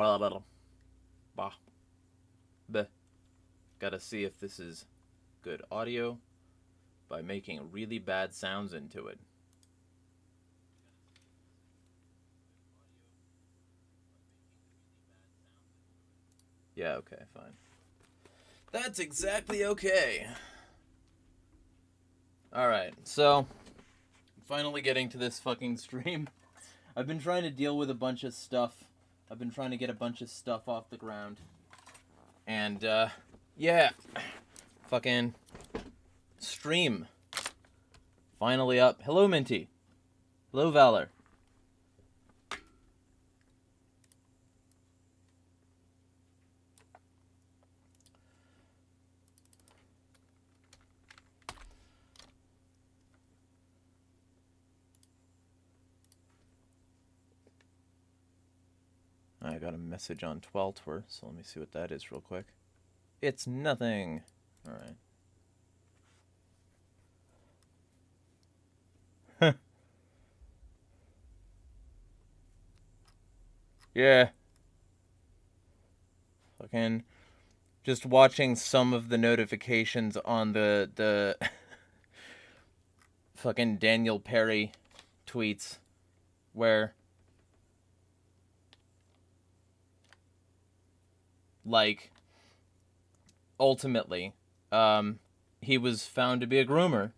Blah, blah, blah. Bah. Bleh. Gotta see if this is good audio by making really bad sounds into it. Yeah, okay, fine. That's exactly okay. Alright, so, finally getting to this fucking stream. I've been trying to deal with a bunch of stuff. I've been trying to get a bunch of stuff off the ground. And, yeah. Fucking stream. Finally up. Hello, Minty. Hello, Valor. I got a message on Tweltwer, so let me see what that is real quick. It's nothing. Alright. Yeah. Fucking just watching some of the notifications on the fucking Daniel Perry tweets where, like, ultimately, he was found to be a groomer,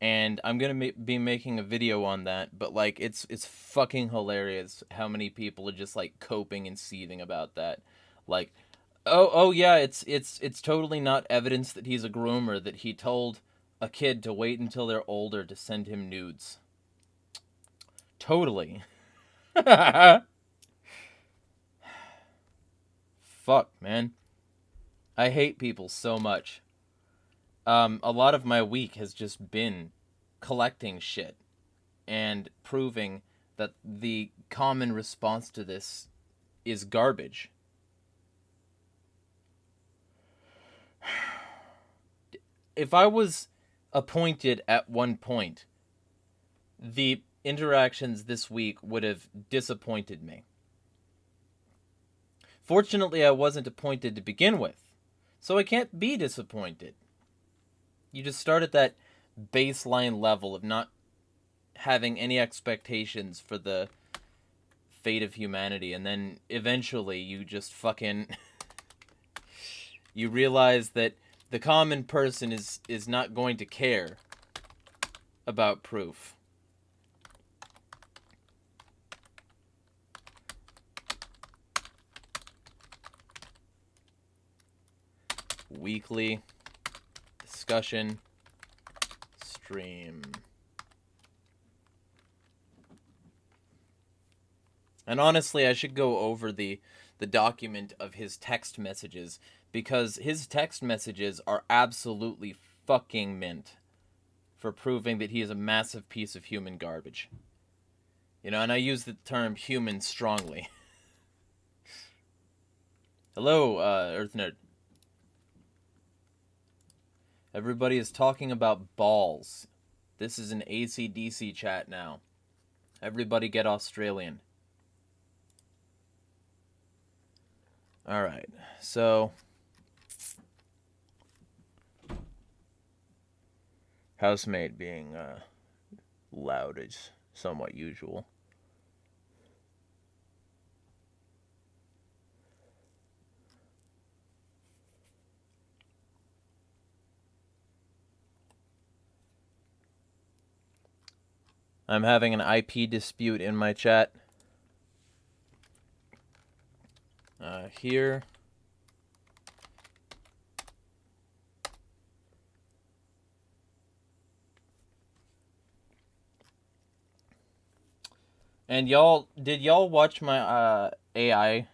and I'm gonna be making a video on that, but, like, it's fucking hilarious how many people are just, like, coping and seething about that. Like, oh yeah, it's totally not evidence that he's a groomer, that he told a kid to wait until they're older to send him nudes. Totally. Fuck, man. I hate people so much. A lot of my week has just been collecting shit and proving that the common response to this is garbage. If I was appointed at one point, the interactions this week would have disappointed me. Fortunately, I wasn't appointed to begin with, so I can't be disappointed. You just start at that baseline level of not having any expectations for the fate of humanity, and then eventually you just fucking you realize that the common person is not going to care about proof. Weekly discussion stream. And honestly, I should go over the document of his text messages, because his text messages are absolutely fucking mint for proving that he is a massive piece of human garbage. You know, and I use the term human strongly. Hello, Earth Nerd. Everybody is talking about balls. This is an AC/DC chat now. Everybody get Australian. Alright, so housemate being loud is somewhat usual. I'm having an IP dispute in my chat. Here. And did y'all watch my AI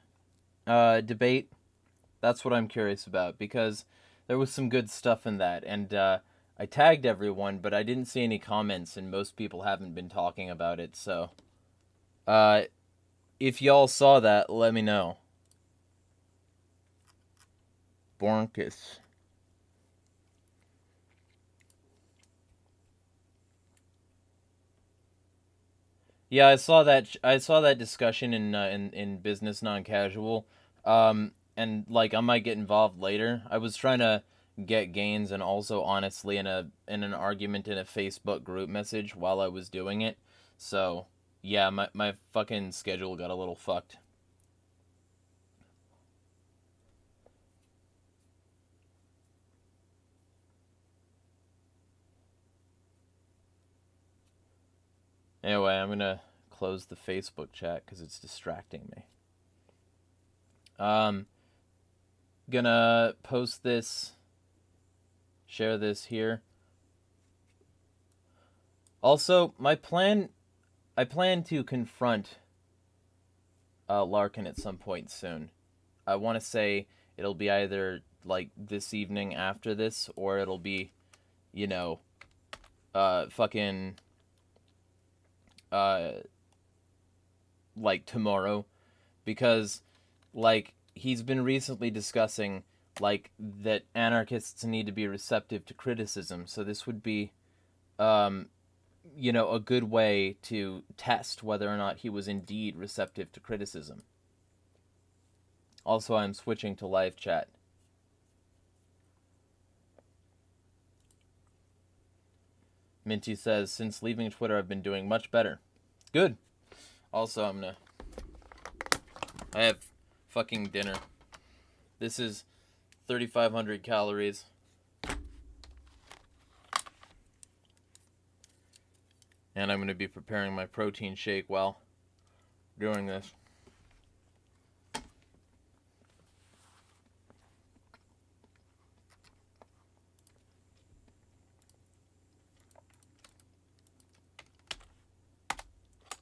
debate? That's what I'm curious about, because there was some good stuff in that, and I tagged everyone, but I didn't see any comments, and most people haven't been talking about it, so if y'all saw that, let me know. Bornkis. Yeah, I saw that. I saw that discussion in Business Non-Casual, and like I might get involved later. I was trying to get gains and also honestly in an argument in a Facebook group message while I was doing it. So yeah, my fucking schedule got a little fucked. Anyway, I'm gonna close the Facebook chat because it's distracting me. Gonna post this, share this here. Also, I plan to confront Larkin at some point soon. I want to say it'll be either like this evening after this, or it'll be, you know, fucking, like tomorrow, because like he's been recently discussing like that anarchists need to be receptive to criticism. So this would be, you know, a good way to test whether or not he was indeed receptive to criticism. Also, I'm switching to live chat. Minty says, since leaving Twitter, I've been doing much better. Good. Also, I have fucking dinner. This is 3,500 calories. And I'm going to be preparing my protein shake while doing this.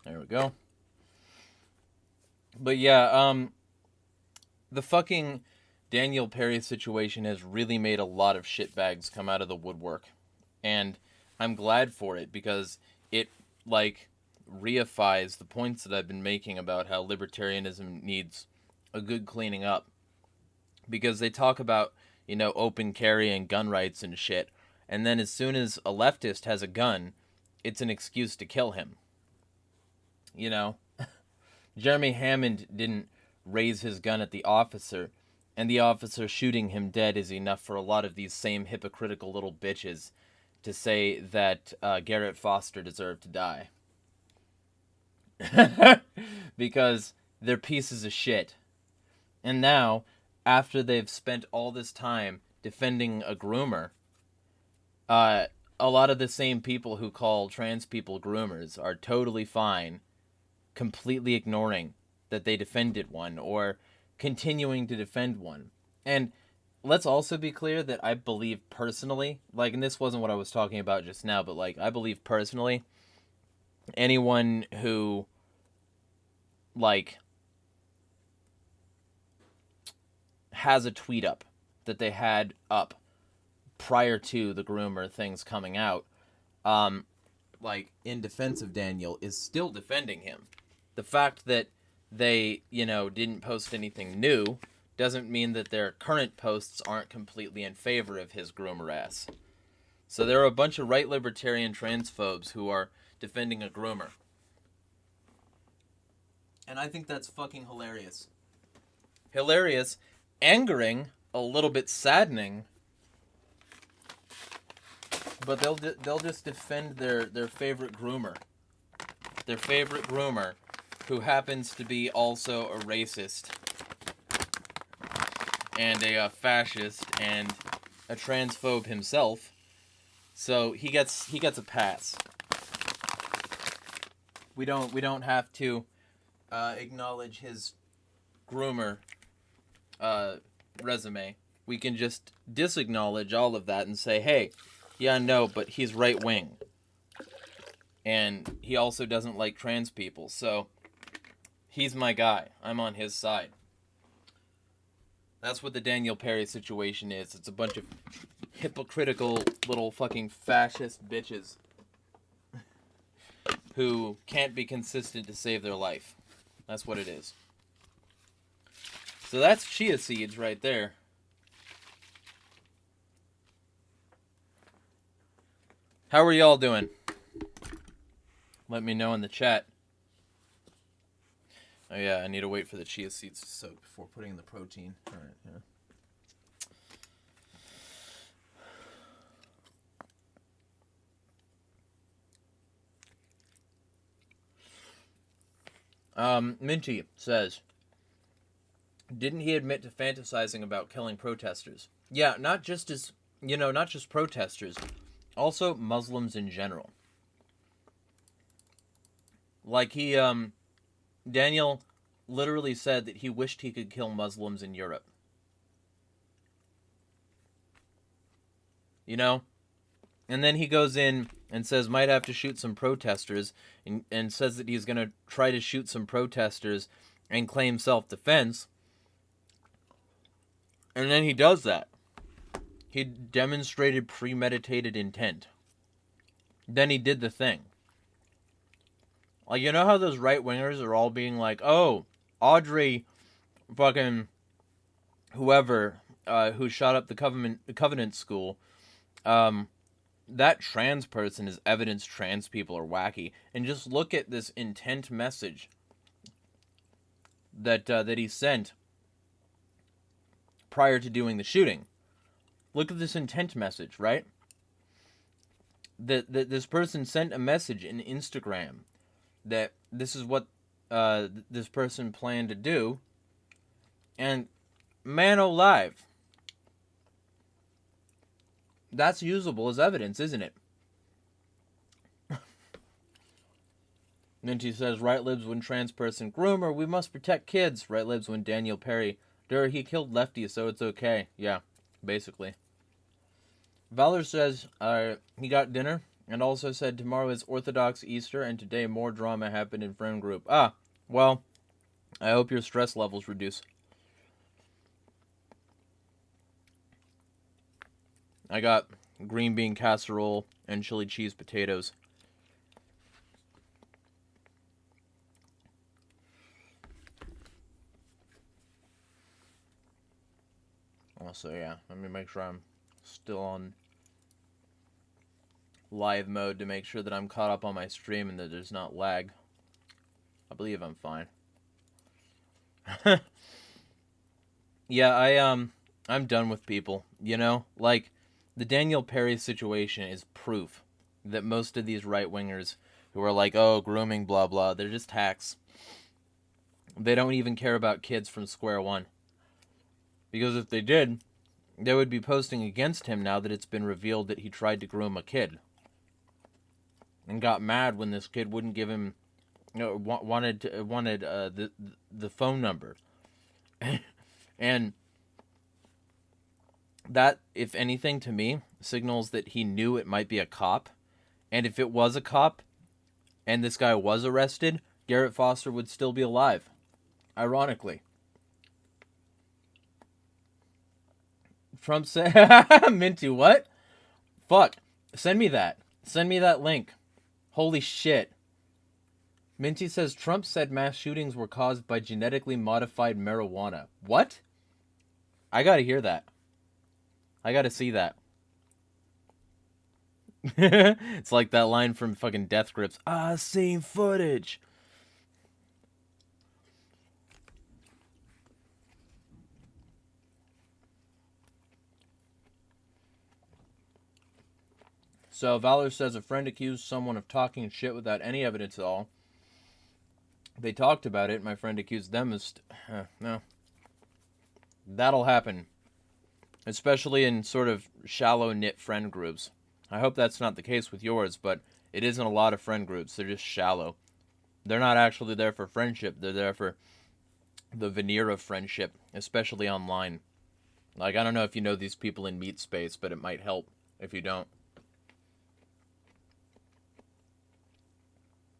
There we go. But yeah, the fucking Daniel Perry situation has really made a lot of shitbags come out of the woodwork. And I'm glad for it, because it, like, reifies the points that I've been making about how libertarianism needs a good cleaning up. Because they talk about, you know, open carry and gun rights and shit, and then as soon as a leftist has a gun, it's an excuse to kill him. You know? Jeremy Hammond didn't raise his gun at the officer, and the officer shooting him dead is enough for a lot of these same hypocritical little bitches to say that Garrett Foster deserved to die. Because they're pieces of shit. And now, after they've spent all this time defending a groomer, a lot of the same people who call trans people groomers are totally fine completely ignoring that they defended one or continuing to defend one. And let's also be clear that I believe personally, like, and this wasn't what I was talking about just now, but like, I believe personally, anyone who, like, has a tweet up that they had up prior to the groomer things coming out, like, in defense of Daniel, is still defending him. The fact that they, you know, didn't post anything new doesn't mean that their current posts aren't completely in favor of his groomer ass. So there are a bunch of right libertarian transphobes who are defending a groomer. And I think that's fucking hilarious. Hilarious, angering, a little bit saddening. But they'll just defend their favorite groomer. Their favorite groomer, who happens to be also a racist and a fascist and a transphobe himself. So he gets a pass. We don't have to acknowledge his groomer resume. We can just disacknowledge all of that and say, hey, yeah, no, but he's right wing. And he also doesn't like trans people, so he's my guy. I'm on his side. That's what the Daniel Perry situation is. It's a bunch of hypocritical little fucking fascist bitches who can't be consistent to save their life. That's what it is. So that's chia seeds right there. How are y'all doing? Let me know in the chat. Oh yeah, I need to wait for the chia seeds to soak before putting in the protein. All right, yeah. Minty says, didn't he admit to fantasizing about killing protesters? Yeah, not just protesters, also Muslims in general. Like Daniel literally said that he wished he could kill Muslims in Europe. You know? And then he goes in and says might have to shoot some protesters and says that he's going to try to shoot some protesters and claim self-defense. And then he does that. He demonstrated premeditated intent. Then he did the thing. Like, you know how those right-wingers are all being like, oh, Audrey fucking whoever who shot up the Covenant School, that trans person is evidence trans people are wacky. And just look at this intent message that he sent prior to doing the shooting. Look at this intent message, right? That this person sent a message in Instagram that this is what this person planned to do. And man alive, that's usable as evidence, isn't it? Ninty says, right libs when trans person groomer, we must protect kids. Right libs when Daniel Perry. He killed Lefty, so it's okay. Yeah, basically. Valor says he got dinner and also said tomorrow is Orthodox Easter and today more drama happened in friend group. Ah, well, I hope your stress levels reduce. I got green bean casserole and chili cheese potatoes. Also, yeah, let me make sure I'm still on live mode to make sure that I'm caught up on my stream and that there's not lag. I believe I'm fine. Yeah, I'm done with people, you know? Like, the Daniel Perry situation is proof that most of these right-wingers who are like, oh, grooming, blah, blah, they're just hacks. They don't even care about kids from square one. Because if they did, they would be posting against him now that it's been revealed that he tried to groom a kid. And got mad when this kid wouldn't give him, wanted the phone number. And that, if anything, to me, signals that he knew it might be a cop. And if it was a cop, and this guy was arrested, Garrett Foster would still be alive. Ironically. Trump said, Minty, what? Fuck. Send me that. Send me that link. Holy shit. Minty says, Trump said mass shootings were caused by genetically modified marijuana. What? I gotta hear that. I gotta see that. It's like that line from fucking Death Grips. I seen footage. So Valor says a friend accused someone of talking shit without any evidence at all. They talked about it. My friend accused them of... no. That'll happen. Especially in sort of shallow-knit friend groups. I hope that's not the case with yours, but it isn't a lot of friend groups. They're just shallow. They're not actually there for friendship. They're there for the veneer of friendship, especially online. Like, I don't know if you know these people in Meat Space, but it might help if you don't.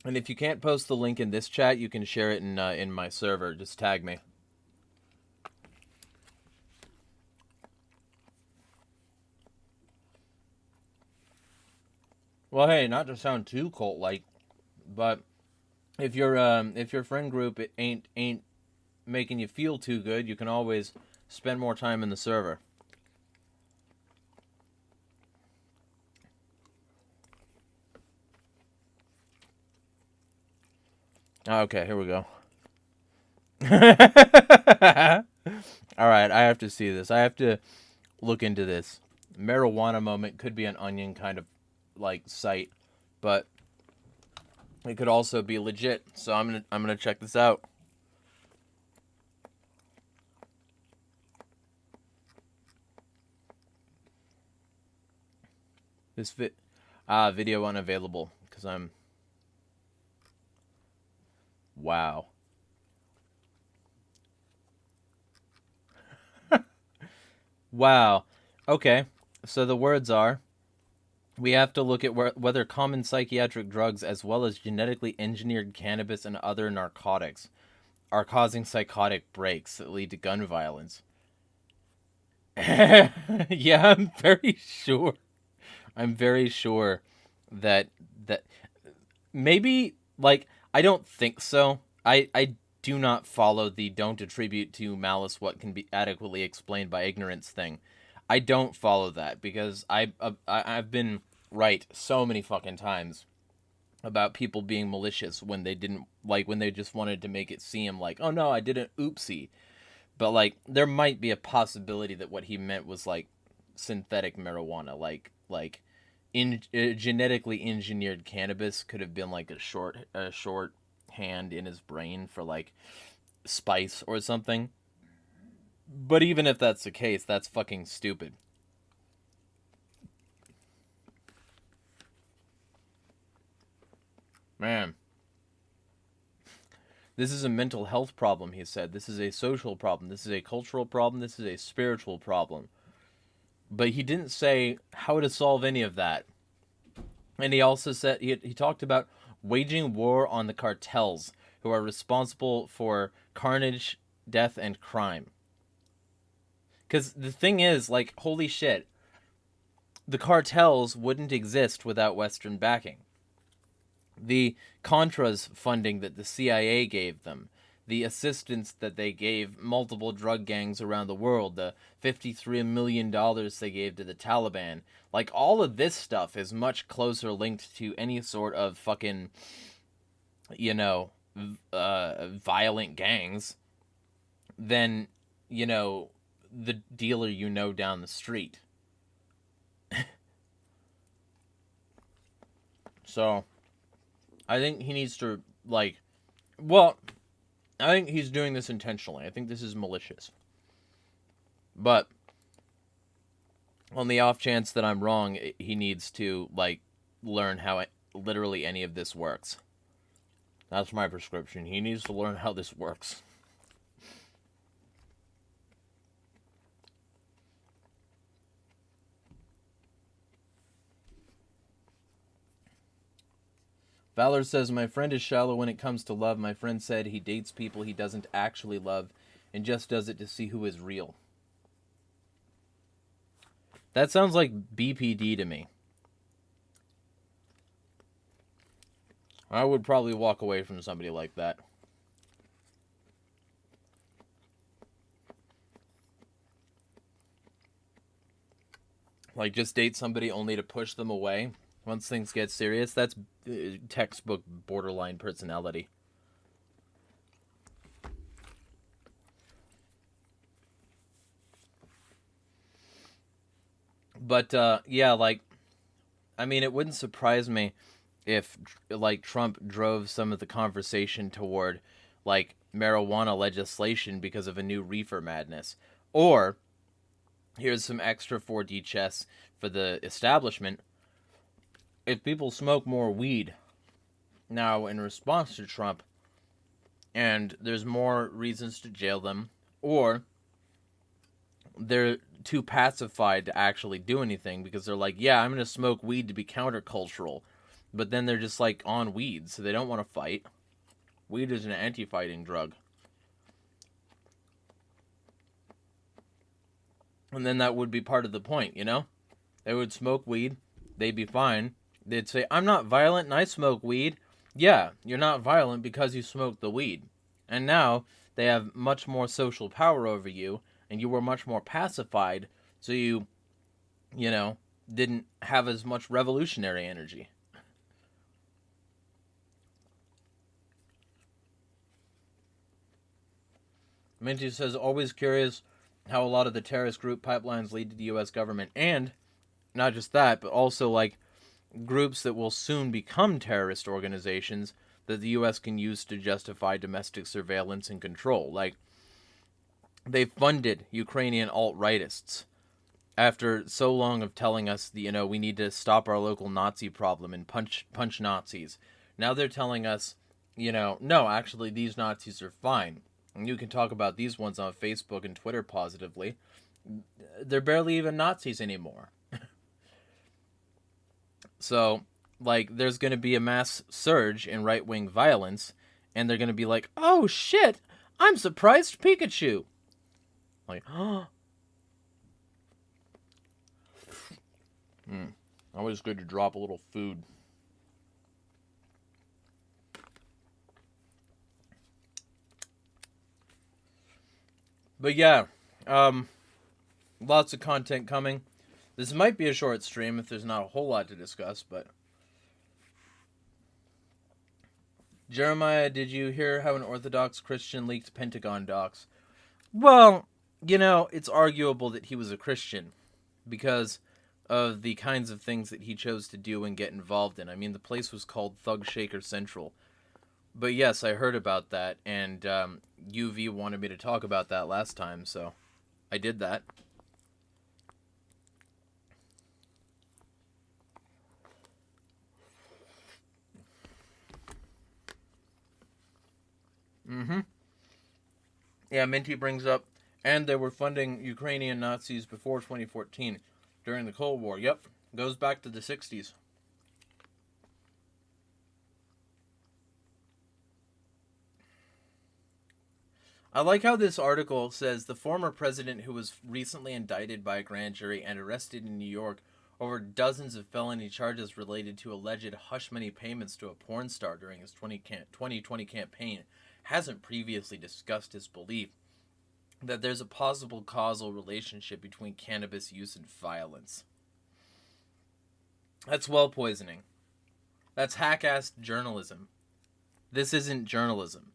And if you can't post the link in this chat, you can share it in my server. Just tag me. Well, hey, not to sound too cult-like, but if your friend group it ain't making you feel too good, you can always spend more time in the server. Okay, here we go. All right, I have to see this. I have to look into this. Marijuana Moment could be an Onion kind of like site, but it could also be legit. So I'm gonna check this out. This video unavailable because I'm. Wow. Wow. Okay. So the words are, we have to look at whether common psychiatric drugs as well as genetically engineered cannabis and other narcotics are causing psychotic breaks that lead to gun violence. Yeah, I'm very sure. I'm very sure that maybe, like, I don't think so. I do not follow the don't attribute to malice what can be adequately explained by ignorance thing. I don't follow that because I've been right so many fucking times about people being malicious when they didn't, like, when they just wanted to make it seem like, oh no, I didn't, oopsie. But like there might be a possibility that what he meant was like synthetic marijuana, like in genetically engineered cannabis could have been like a short hand in his brain for like spice or something. But even if that's the case, that's fucking stupid. Man. This is a mental health problem, he said. This is a social problem. This is a cultural problem. This is a spiritual problem. But he didn't say how to solve any of that. And he also said, he talked about waging war on the cartels who are responsible for carnage, death, and crime. Because the thing is, like, holy shit, the cartels wouldn't exist without Western backing. The Contras funding that the CIA gave them, the assistance that they gave multiple drug gangs around the world, the $53 million they gave to the Taliban, like, all of this stuff is much closer linked to any sort of fucking, you know, violent gangs than, you know, the dealer you know down the street. So I think he needs to, like, well, I think he's doing this intentionally. I think this is malicious. But on the off chance that I'm wrong, he needs to, like, learn how literally any of this works. That's my prescription. He needs to learn how this works. Valor says, my friend is shallow when it comes to love. My friend said he dates people he doesn't actually love and just does it to see who is real. That sounds like BPD to me. I would probably walk away from somebody like that. Like, just date somebody only to push them away once things get serious. That's textbook borderline personality. But, yeah, like, I mean, it wouldn't surprise me if, like, Trump drove some of the conversation toward, like, marijuana legislation because of a new reefer madness. Or, here's some extra 4D chess for the establishment. If people smoke more weed now in response to Trump, and there's more reasons to jail them, or they're too pacified to actually do anything because they're like, yeah, I'm going to smoke weed to be countercultural. But then they're just, like, on weed, so they don't want to fight. Weed is an anti-fighting drug. And then that would be part of the point, you know? They would smoke weed, they'd be fine. They'd say, I'm not violent and I smoke weed. Yeah, you're not violent because you smoke the weed. And now they have much more social power over you, and you were much more pacified, so you know, didn't have as much revolutionary energy. Minty says, always curious how a lot of the terrorist group pipelines lead to the U.S. government. And not just that, but also, like, groups that will soon become terrorist organizations that the U.S. can use to justify domestic surveillance and control. Like, they funded Ukrainian alt-rightists after so long of telling us that, you know, we need to stop our local Nazi problem and punch Nazis. Now they're telling us, you know, no, actually these Nazis are fine. And you can talk about these ones on Facebook and Twitter positively. They're barely even Nazis anymore. So, like, there's going to be a mass surge in right-wing violence, and they're going to be like, oh shit, I'm surprised Pikachu. Like, oh. Always good to drop a little food. But yeah, lots of content coming. This might be a short stream if there's not a whole lot to discuss, but... Jeremiah, did you hear how an Orthodox Christian leaked Pentagon docs? Well, you know, it's arguable that he was a Christian because of the kinds of things that he chose to do and get involved in. I mean, the place was called Thug Shaker Central. But yes, I heard about that, and UV wanted me to talk about that last time, so I did that. Yeah, Minty brings up, and they were funding Ukrainian Nazis before 2014, during the Cold War. Yep, goes back to the 60s. I like how this article says the former president, who was recently indicted by a grand jury and arrested in New York over dozens of felony charges related to alleged hush money payments to a porn star during his 2020 campaign, hasn't previously discussed his belief that there's a possible causal relationship between cannabis use and violence. That's well poisoning. That's hack-assed journalism. This isn't journalism.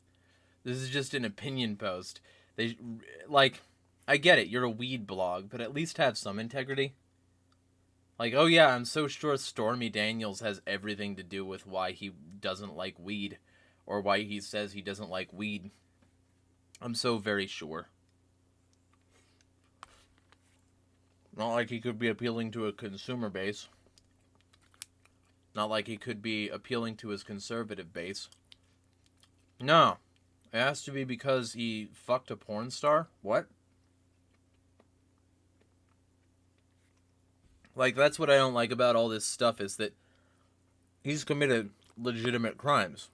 This is just an opinion post. I get it, you're a weed blog, but at least have some integrity. Like, oh yeah, I'm so sure Stormy Daniels has everything to do with why he doesn't like weed. Or why he says he doesn't like weed. I'm so very sure. Not like he could be appealing to a consumer base. Not like he could be appealing to his conservative base. No. It has to be because he fucked a porn star? What? Like, that's what I don't like about all this stuff, is that he's committed legitimate crimes.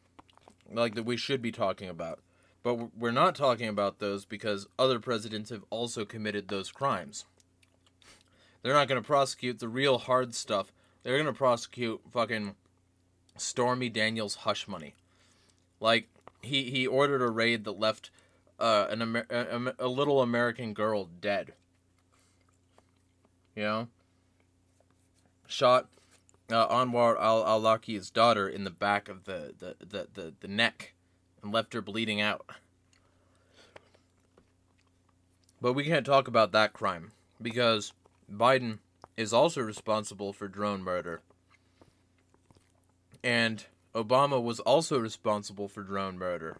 Like, that we should be talking about. But we're not talking about those because other presidents have also committed those crimes. They're not going to prosecute the real hard stuff. They're going to prosecute fucking Stormy Daniels' hush money. Like, he ordered a raid that left a little American girl dead. You know? Shot Anwar al-Awlaki's daughter in the back of the neck and left her bleeding out. But we can't talk about that crime because Biden is also responsible for drone murder. And Obama was also responsible for drone murder.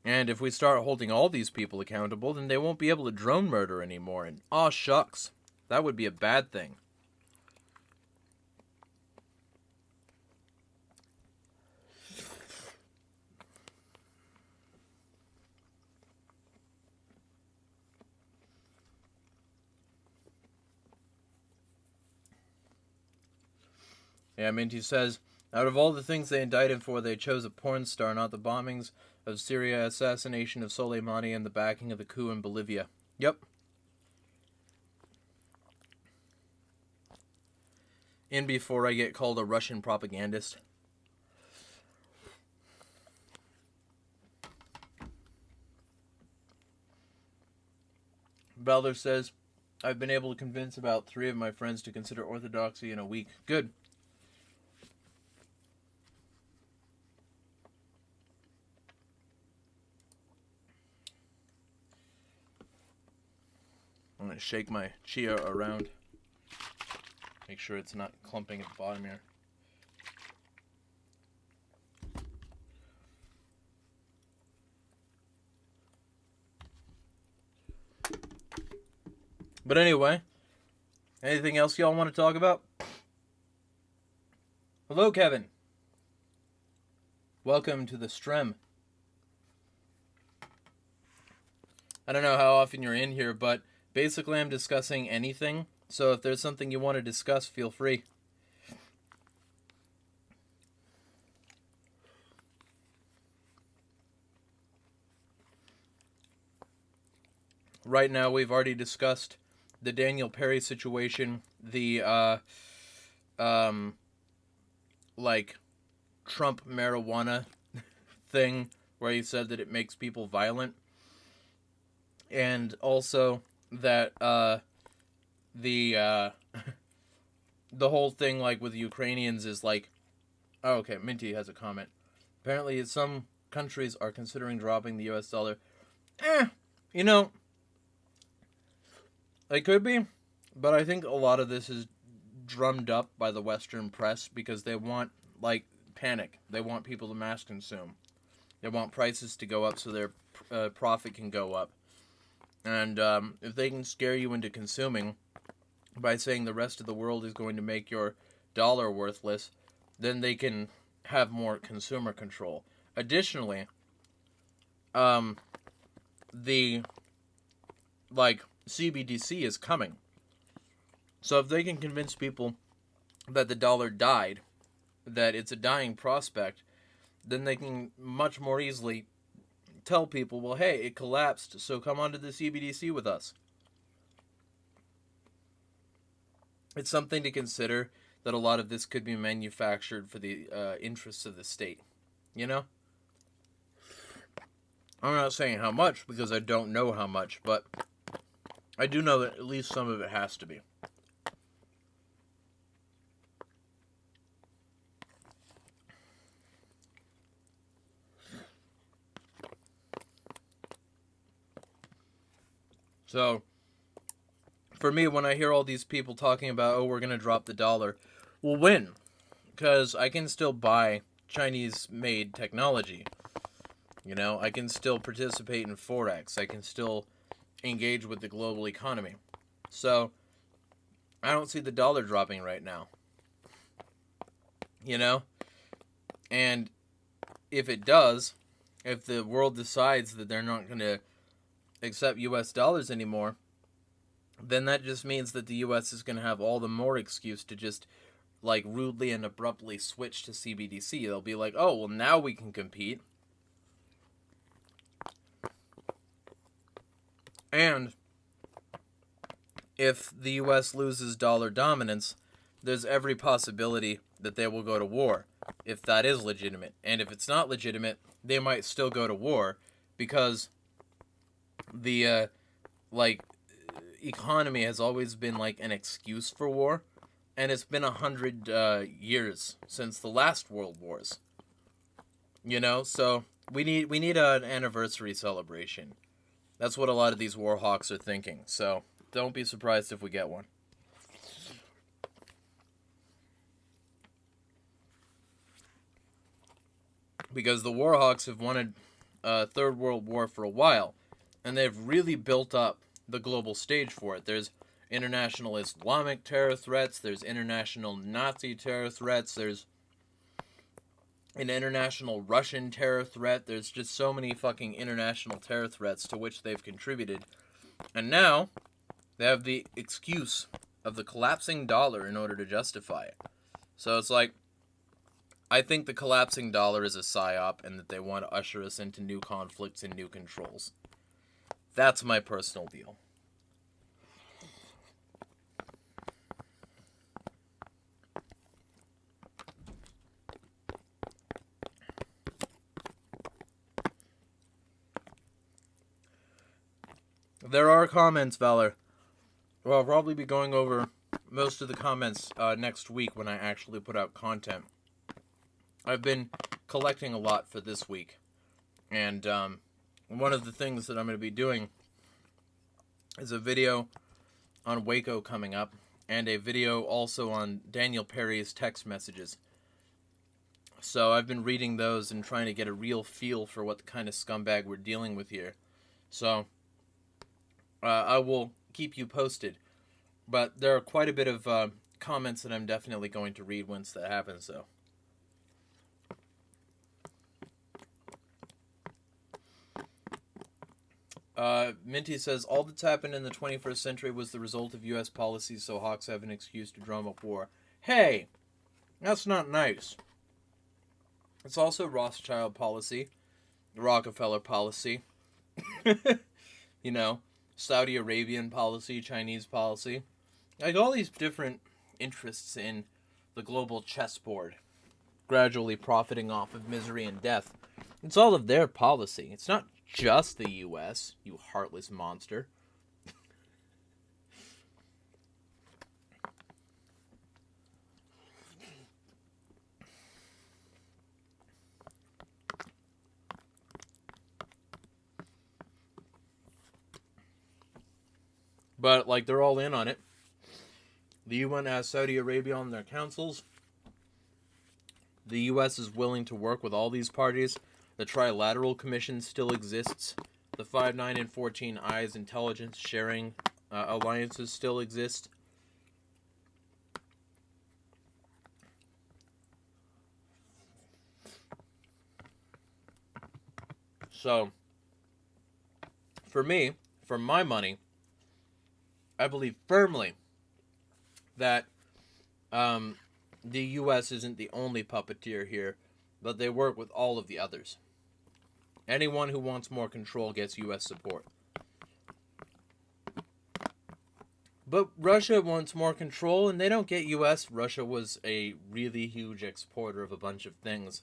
And if we start holding all these people accountable, then they won't be able to drone murder anymore. And aw shucks, that would be a bad thing. Yeah, Minty says, out of all the things they indicted for, they chose a porn star, not the bombings of Syria, assassination of Soleimani, and the backing of the coup in Bolivia. Yep. In before I get called a Russian propagandist. Balder says, I've been able to convince about 3 of my friends to consider orthodoxy in a week. Good. gonna shake my chia around. Make sure it's not clumping at the bottom here. But anyway, anything else y'all want to talk about? Hello, Kevin. Welcome to the stream. I don't know how often you're in here, but basically I'm discussing anything. So if there's something you want to discuss, feel free. Right now we've already discussed the Daniel Perry situation, the like Trump marijuana thing where he said that it makes people violent, and also that the whole thing like with Ukrainians is like, oh, okay, Minty has a comment. Apparently some countries are considering dropping the US dollar. You know, it could be, but I think a lot of this is drummed up by the Western press because they want, like, panic. They want people to mass consume. They want prices to go up so their profit can go up. And if they can scare you into consuming by saying the rest of the world is going to make your dollar worthless, then they can have more consumer control. Additionally, the, like, CBDC is coming. So if they can convince people that the dollar died, that it's a dying prospect, then they can much more easily tell people, well, hey, it collapsed, so come on to the CBDC with us. It's something to consider that a lot of this could be manufactured for the interests of the state. You know? I'm not saying how much, because I don't know how much, but I do know that at least some of it has to be. So, for me, when I hear all these people talking about, oh, we're going to drop the dollar, well, when? Because I can still buy Chinese-made technology. You know, I can still participate in Forex. I can still engage with the global economy. So, I don't see the dollar dropping right now. You know? And if it does, if the world decides that they're not going to accept US dollars anymore, then that just means that the US is going to have all the more excuse to just, like, rudely and abruptly switch to CBDC. They'll be like, oh, well, now we can compete. And if the US loses dollar dominance, there's every possibility that they will go to war, if that is legitimate. And if it's not legitimate, they might still go to war, because the, economy has always been, like, an excuse for war, and it's been 100 years since the last World Wars. You know, so we need an anniversary celebration. That's what a lot of these war hawks are thinking, so don't be surprised if we get one. Because the war hawks have wanted a third world war for a while, and they've really built up the global stage for it. There's international Islamic terror threats, there's international Nazi terror threats, there's an international Russian terror threat. There's just so many fucking international terror threats to which they've contributed. And now, they have the excuse of the collapsing dollar in order to justify it. So it's like, I think the collapsing dollar is a psyop, and that they want to usher us into new conflicts and new controls. That's my personal deal. There are comments, Valor. Well, I'll probably be going over most of the comments next week when I actually put out content. I've been collecting a lot for this week. And one of the things that I'm going to be doing is a video on Waco coming up, and a video also on Daniel Perry's text messages. So I've been reading those and trying to get a real feel for what kind of scumbag we're dealing with here. So I will keep you posted. But there are quite a bit of comments that I'm definitely going to read once that happens, though. Minty says, all that's happened in the 21st century was the result of U.S. policies, so hawks have an excuse to drum up war. Hey! That's not nice. It's also Rothschild policy, Rockefeller policy, you know, Saudi Arabian policy, Chinese policy. Like, all these different interests in the global chessboard, gradually profiting off of misery and death. It's all of their policy. It's not just the U.S., you heartless monster. But, like, they're all in on it. The UN has Saudi Arabia on their councils. The U.S. is willing to work with all these parties. The Trilateral Commission still exists. The 5, 9, and 14 Eyes intelligence sharing alliances still exist. So, for me, for my money, I believe firmly that the U.S. isn't the only puppeteer here, but they work with all of the others. Anyone who wants more control gets U.S. support. But Russia wants more control, and they don't get U.S. Russia was a really huge exporter of a bunch of things,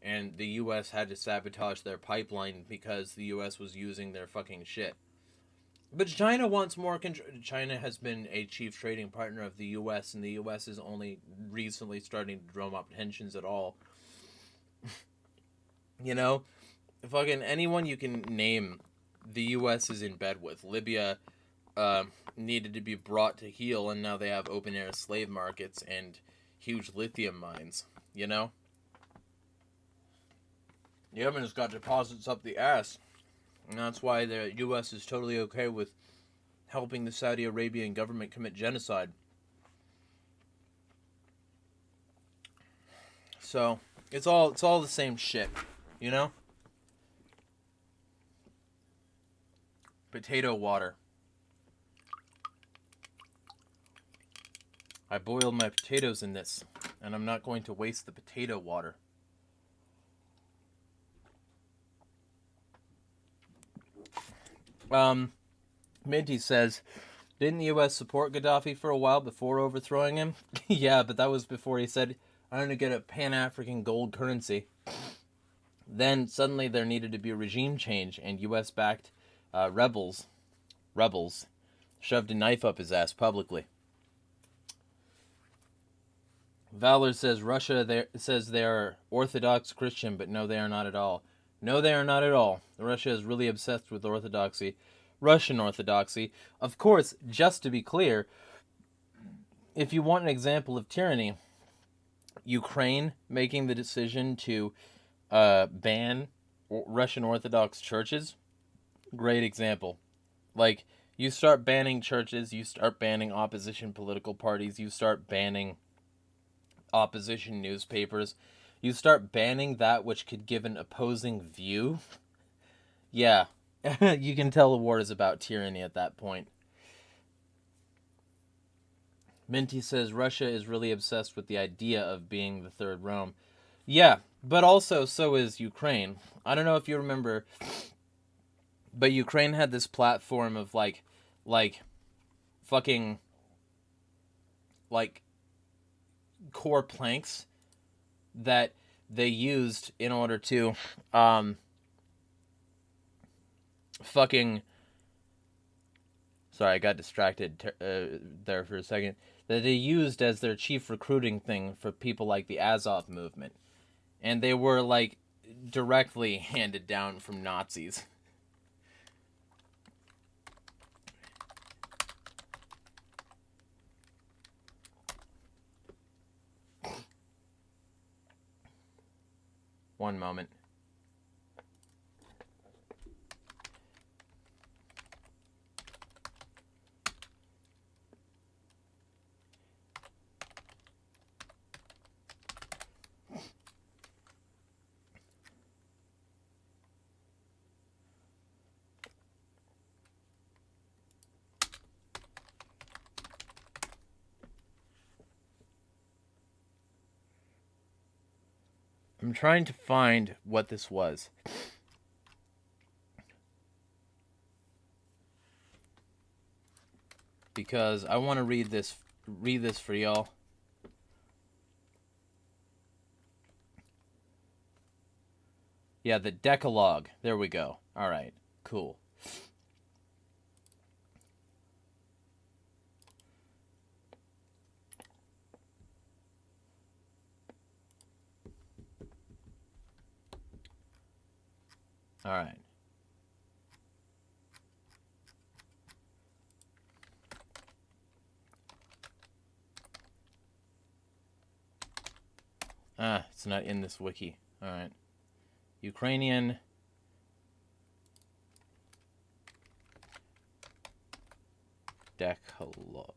and the U.S. had to sabotage their pipeline because the U.S. was using their fucking shit. But China wants more control. China has been a chief trading partner of the U.S., and the U.S. is only recently starting to drum up tensions at all. You know? Fucking anyone you can name, the U.S. is in bed with. Libya needed to be brought to heel, and now they have open-air slave markets and huge lithium mines, you know? Yemen's got deposits up the ass. And that's why the U.S. is totally okay with helping the Saudi Arabian government commit genocide. So, it's all the same shit, you know? Potato water. I boiled my potatoes in this, and I'm not going to waste the potato water. Minty says, didn't the U.S. support Gaddafi for a while before overthrowing him? Yeah, but that was before he said, I'm going to get a Pan-African gold currency. Then suddenly there needed to be a regime change, and U.S.-backed rebels shoved a knife up his ass publicly. Valor says Russia says they are Orthodox Christian, but no, they are not at all. No, they are not at all. Russia is really obsessed with orthodoxy. Russian orthodoxy. Of course, just to be clear, if you want an example of tyranny, Ukraine making the decision to ban Russian Orthodox churches, great example. Like, you start banning churches, you start banning opposition political parties, you start banning opposition newspapers, you start banning that which could give an opposing view. Yeah, you can tell the war is about tyranny at that point. Minty says Russia is really obsessed with the idea of being the third Rome. Yeah, but also so is Ukraine. I don't know if you remember, but Ukraine had this platform of like fucking like core planks that they used in order to fucking, sorry, I got distracted there for a second, that they used as their chief recruiting thing for people like the Azov movement. And they were like directly handed down from Nazis. One moment. I'm trying to find what this was. Because I want to read this for y'all. Yeah, the Decalogue. There we go. All right, cool. All right. It's not in this wiki. All right. Ukrainian Decalogue.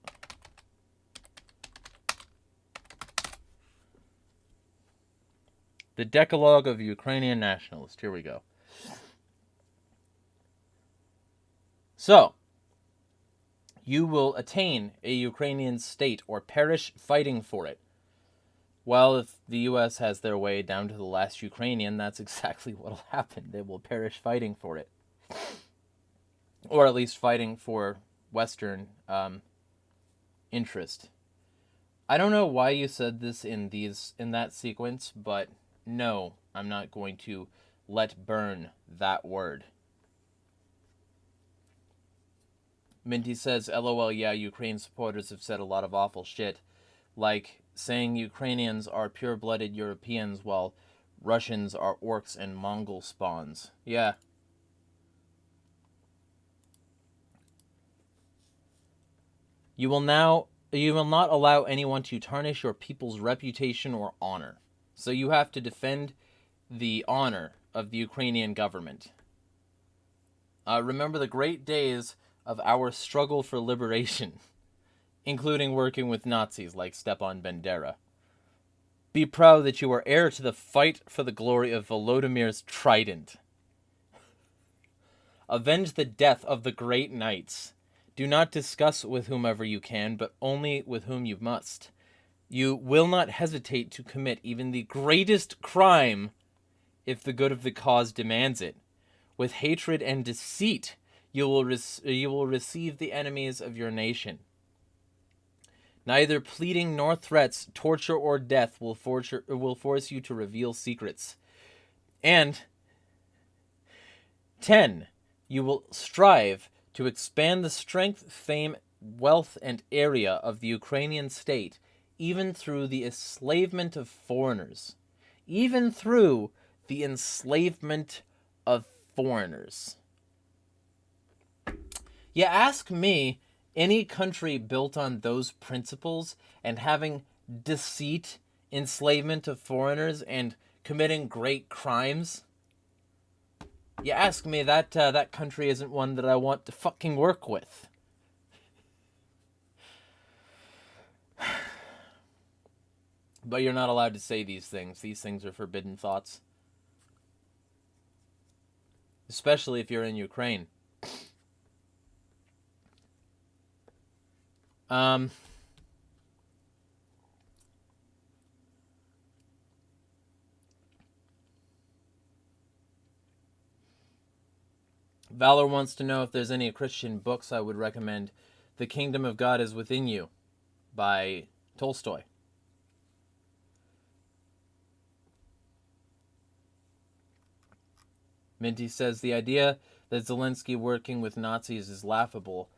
The Decalogue of Ukrainian Nationalists. Here we go. So, you will attain a Ukrainian state or perish fighting for it. Well, if the U.S. has their way down to the last Ukrainian, that's exactly what will happen. They will perish fighting for it. Or at least fighting for Western interest. I don't know why you said this in that sequence, but no, I'm not going to let burn that word. Minty says, LOL, yeah, Ukraine supporters have said a lot of awful shit. Like saying Ukrainians are pure-blooded Europeans while Russians are orcs and Mongol spawns. Yeah. You will not allow anyone to tarnish your people's reputation or honor. So you have to defend the honor of the Ukrainian government. Remember the great days of our struggle for liberation, including working with Nazis like Stepan Bandera. Be proud that you are heir to the fight for the glory of Volodymyr's trident. Avenge the death of the great knights. Do not discuss with whomever you can, but only with whom you must. You will not hesitate to commit even the greatest crime if the good of the cause demands it. With hatred and deceit, you will receive the enemies of your nation. Neither pleading nor threats, torture or death will force you to reveal secrets. And 10. You will strive to expand the strength, fame, wealth, and area of the Ukrainian state, even through the enslavement of foreigners. Even through the enslavement of foreigners. You ask me, any country built on those principles and having deceit, enslavement of foreigners, and committing great crimes, you ask me, that country isn't one that I want to fucking work with. But you're not allowed to say these things. These things are forbidden thoughts. Especially if you're in Ukraine. Valor wants to know if there's any Christian books I would recommend. The Kingdom of God is Within You by Tolstoy. Minty says the idea that Zelensky working with Nazis is laughable.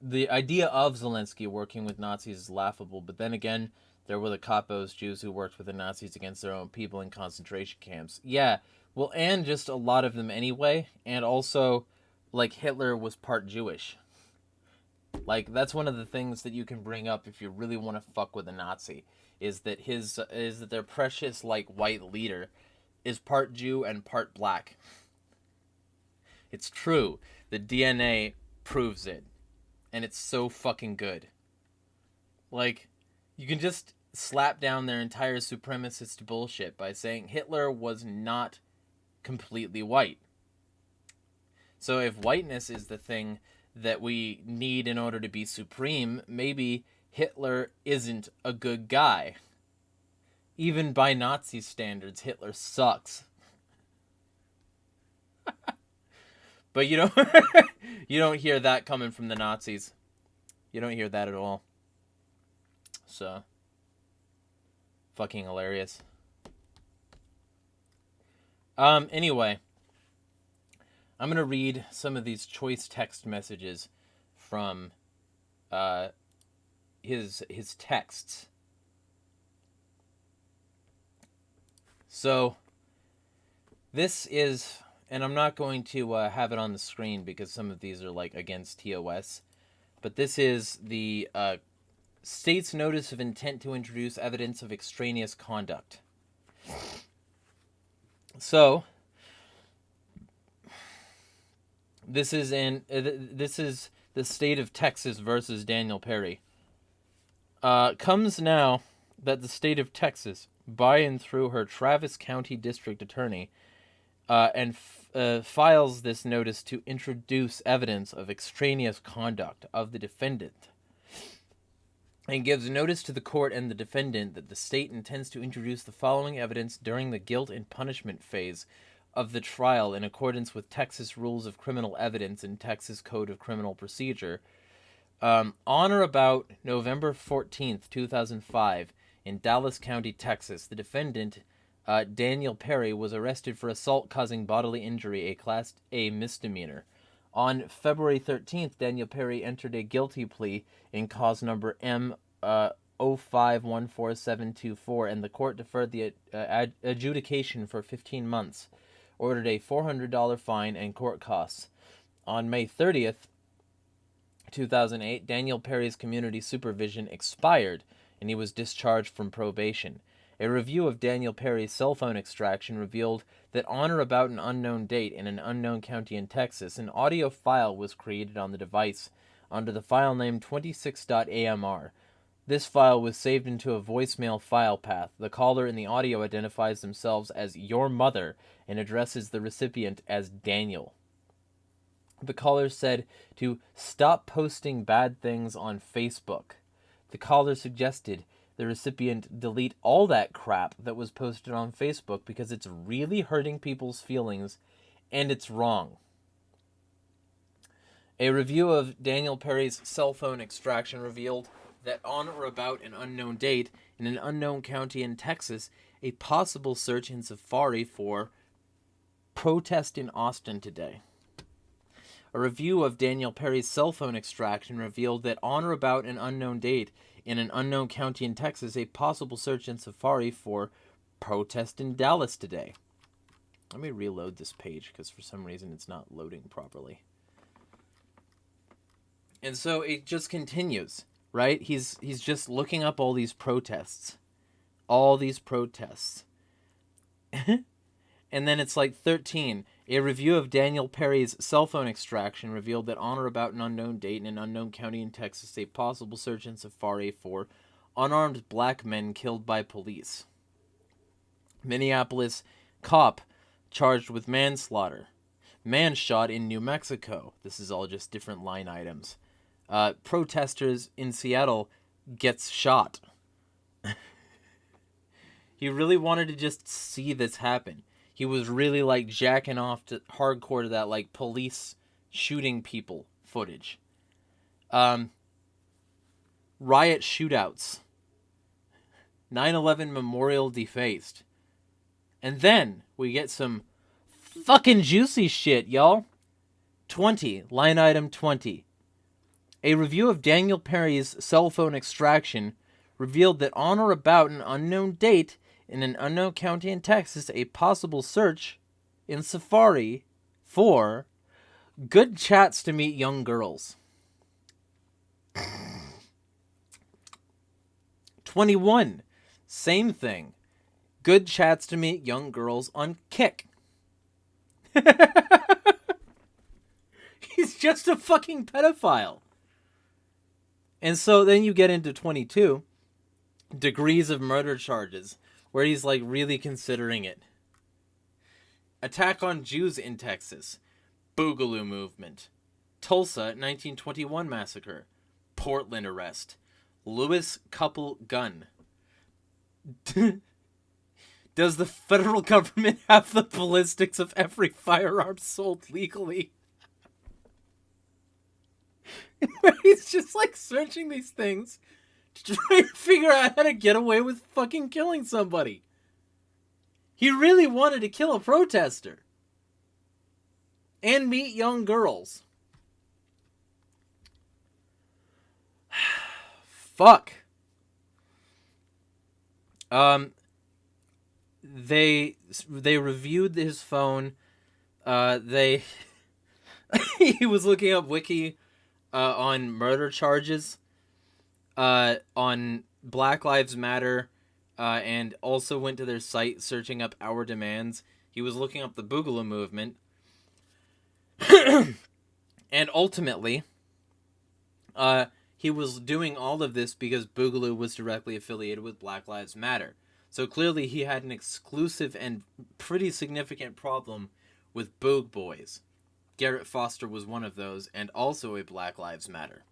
The idea of Zelensky working with Nazis is laughable, but then again, there were the Kapos, Jews who worked with the Nazis against their own people in concentration camps. Yeah, well, and just a lot of them anyway, and also, like, Hitler was part Jewish. Like, that's one of the things that you can bring up if you really want to fuck with a Nazi, is that their precious, like, white leader is part Jew and part black. It's true. The DNA proves it. And it's so fucking good. Like, you can just slap down their entire supremacist bullshit by saying Hitler was not completely white. So if whiteness is the thing that we need in order to be supreme, maybe Hitler isn't a good guy. Even by Nazi standards, Hitler sucks. But you don't hear that coming from the Nazis. You don't hear that at all. So, fucking hilarious. Anyway, I'm gonna read some of these choice text messages from his texts. So, this is, and I'm not going to have it on the screen because some of these are like against TOS, but this is the state's notice of intent to introduce evidence of extraneous conduct. So, this is the state of Texas versus Daniel Perry. Comes now that the state of Texas, by and through her Travis County District Attorney, files this notice to introduce evidence of extraneous conduct of the defendant, and gives notice to the court and the defendant that the state intends to introduce the following evidence during the guilt and punishment phase of the trial in accordance with Texas Rules of Criminal Evidence and Texas Code of Criminal Procedure. On or about November 14th, 2005, in Dallas County, Texas, the defendant, Daniel Perry, was arrested for assault causing bodily injury, a Class A misdemeanor. On February 13th, Daniel Perry entered a guilty plea in cause number M 0514724, and the court deferred the adjudication for 15 months, ordered a $400 fine and court costs. On May 30th, 2008, Daniel Perry's community supervision expired, and he was discharged from probation. A review of Daniel Perry's cell phone extraction revealed that on or about an unknown date in an unknown county in Texas, an audio file was created on the device under the file name 26.amr. This file was saved into a voicemail file path. The caller in the audio identifies themselves as your mother and addresses the recipient as Daniel. The caller said to stop posting bad things on Facebook. The caller suggested the recipient delete all that crap that was posted on Facebook because it's really hurting people's feelings and it's wrong. A review of Daniel Perry's cell phone extraction revealed that on or about an unknown date in an unknown county in Texas, a possible search in Safari for protest in Austin today. A review of Daniel Perry's cell phone extraction revealed that on or about an unknown date in an unknown county in Texas, a possible search in Safari for protest in Dallas today. Let me reload this page because for some reason it's not loading properly. And so it just continues, right? He's just looking up all these protests. All these protests. And then it's like 13. A review of Daniel Perry's cell phone extraction revealed that on or about an unknown date in an unknown county in Texas, a possible search in Safari for unarmed black men killed by police. Minneapolis cop charged with manslaughter. Man shot in New Mexico. This is all just different line items. Protesters in Seattle gets shot. He really wanted to just see this happen. He was really like jacking off to hardcore to that like police shooting people footage. Riot shootouts. 9/11 memorial defaced. And then we get some fucking juicy shit, y'all. 20, line item 20. A review of Daniel Perry's cell phone extraction revealed that on or about an unknown date in an unknown county in Texas, a possible search in Safari for good chats to meet young girls. 21, same thing. Good chats to meet young girls on Kick. He's just a fucking pedophile. And so then you get into 22, degrees of murder charges, where he's like really considering it. Attack on Jews in Texas. Boogaloo movement. Tulsa 1921 massacre. Portland arrest. Lewis couple gun. Does the federal government have the ballistics of every firearm sold legally? He's just like searching these things to try to figure out how to get away with fucking killing somebody. He really wanted to kill a protester. And meet young girls. Fuck. They reviewed his phone. He was looking up wiki on murder charges, on Black Lives Matter, and also went to their site searching up our demands. He was looking up the Boogaloo movement. And ultimately, he was doing all of this because Boogaloo was directly affiliated with Black Lives Matter. So clearly he had an exclusive and pretty significant problem with Boog Boys. Garrett Foster was one of those, and also a Black Lives Matter.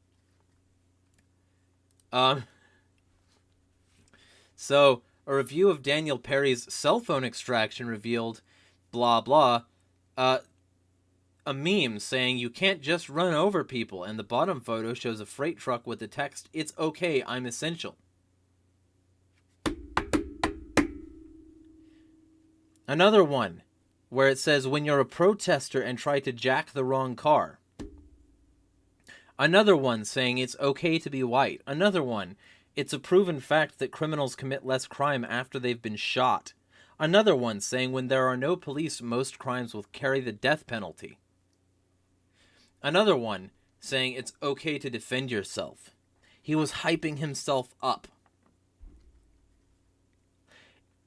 So, a review of Daniel Perry's cell phone extraction revealed, blah blah, a meme saying you can't just run over people, and the bottom photo shows a freight truck with the text, "It's okay, I'm essential." Another one, where it says, when you're a protester and try to jack the wrong car. Another one saying it's okay to be white. Another one, it's a proven fact that criminals commit less crime after they've been shot. Another one saying when there are no police, most crimes will carry the death penalty. Another one saying it's okay to defend yourself. He was hyping himself up.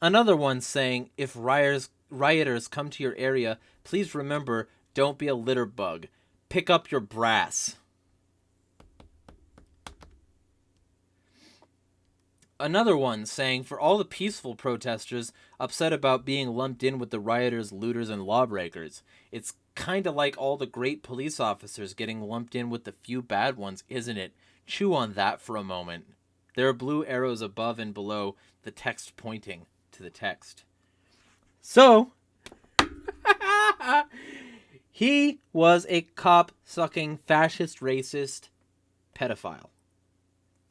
Another one saying, if rioters come to your area, please remember, don't be a litter bug. Pick up your brass. Another one saying, for all the peaceful protesters upset about being lumped in with the rioters, looters, and lawbreakers, it's kind of like all the great police officers getting lumped in with the few bad ones, isn't it? Chew on that for a moment. There are blue arrows above and below the text pointing to the text. So, he was a cop-sucking, fascist, racist pedophile.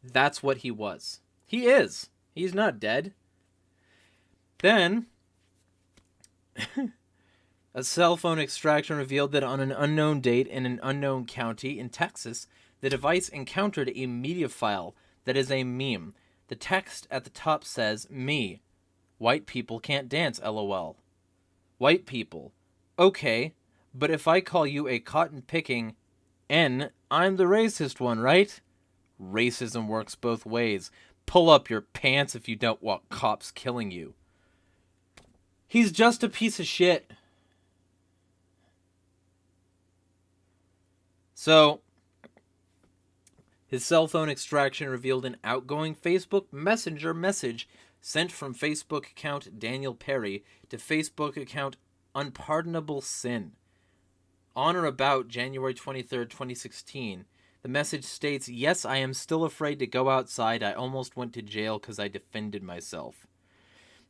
That's what he was. He is. He's not dead. Then, a cell phone extraction revealed that on an unknown date in an unknown county in Texas, the device encountered a media file that is a meme. The text at the top says, "Me. White people can't dance, LOL. White people. Okay, but if I call you a cotton-picking N, I'm the racist one, right? Racism works both ways. Pull up your pants if you don't want cops killing you." He's just a piece of shit. So, his cell phone extraction revealed an outgoing Facebook Messenger message sent from Facebook account Daniel Perry to Facebook account Unpardonable Sin. On or about January 23rd, 2016, the message states, "Yes, I am still afraid to go outside. I almost went to jail because I defended myself."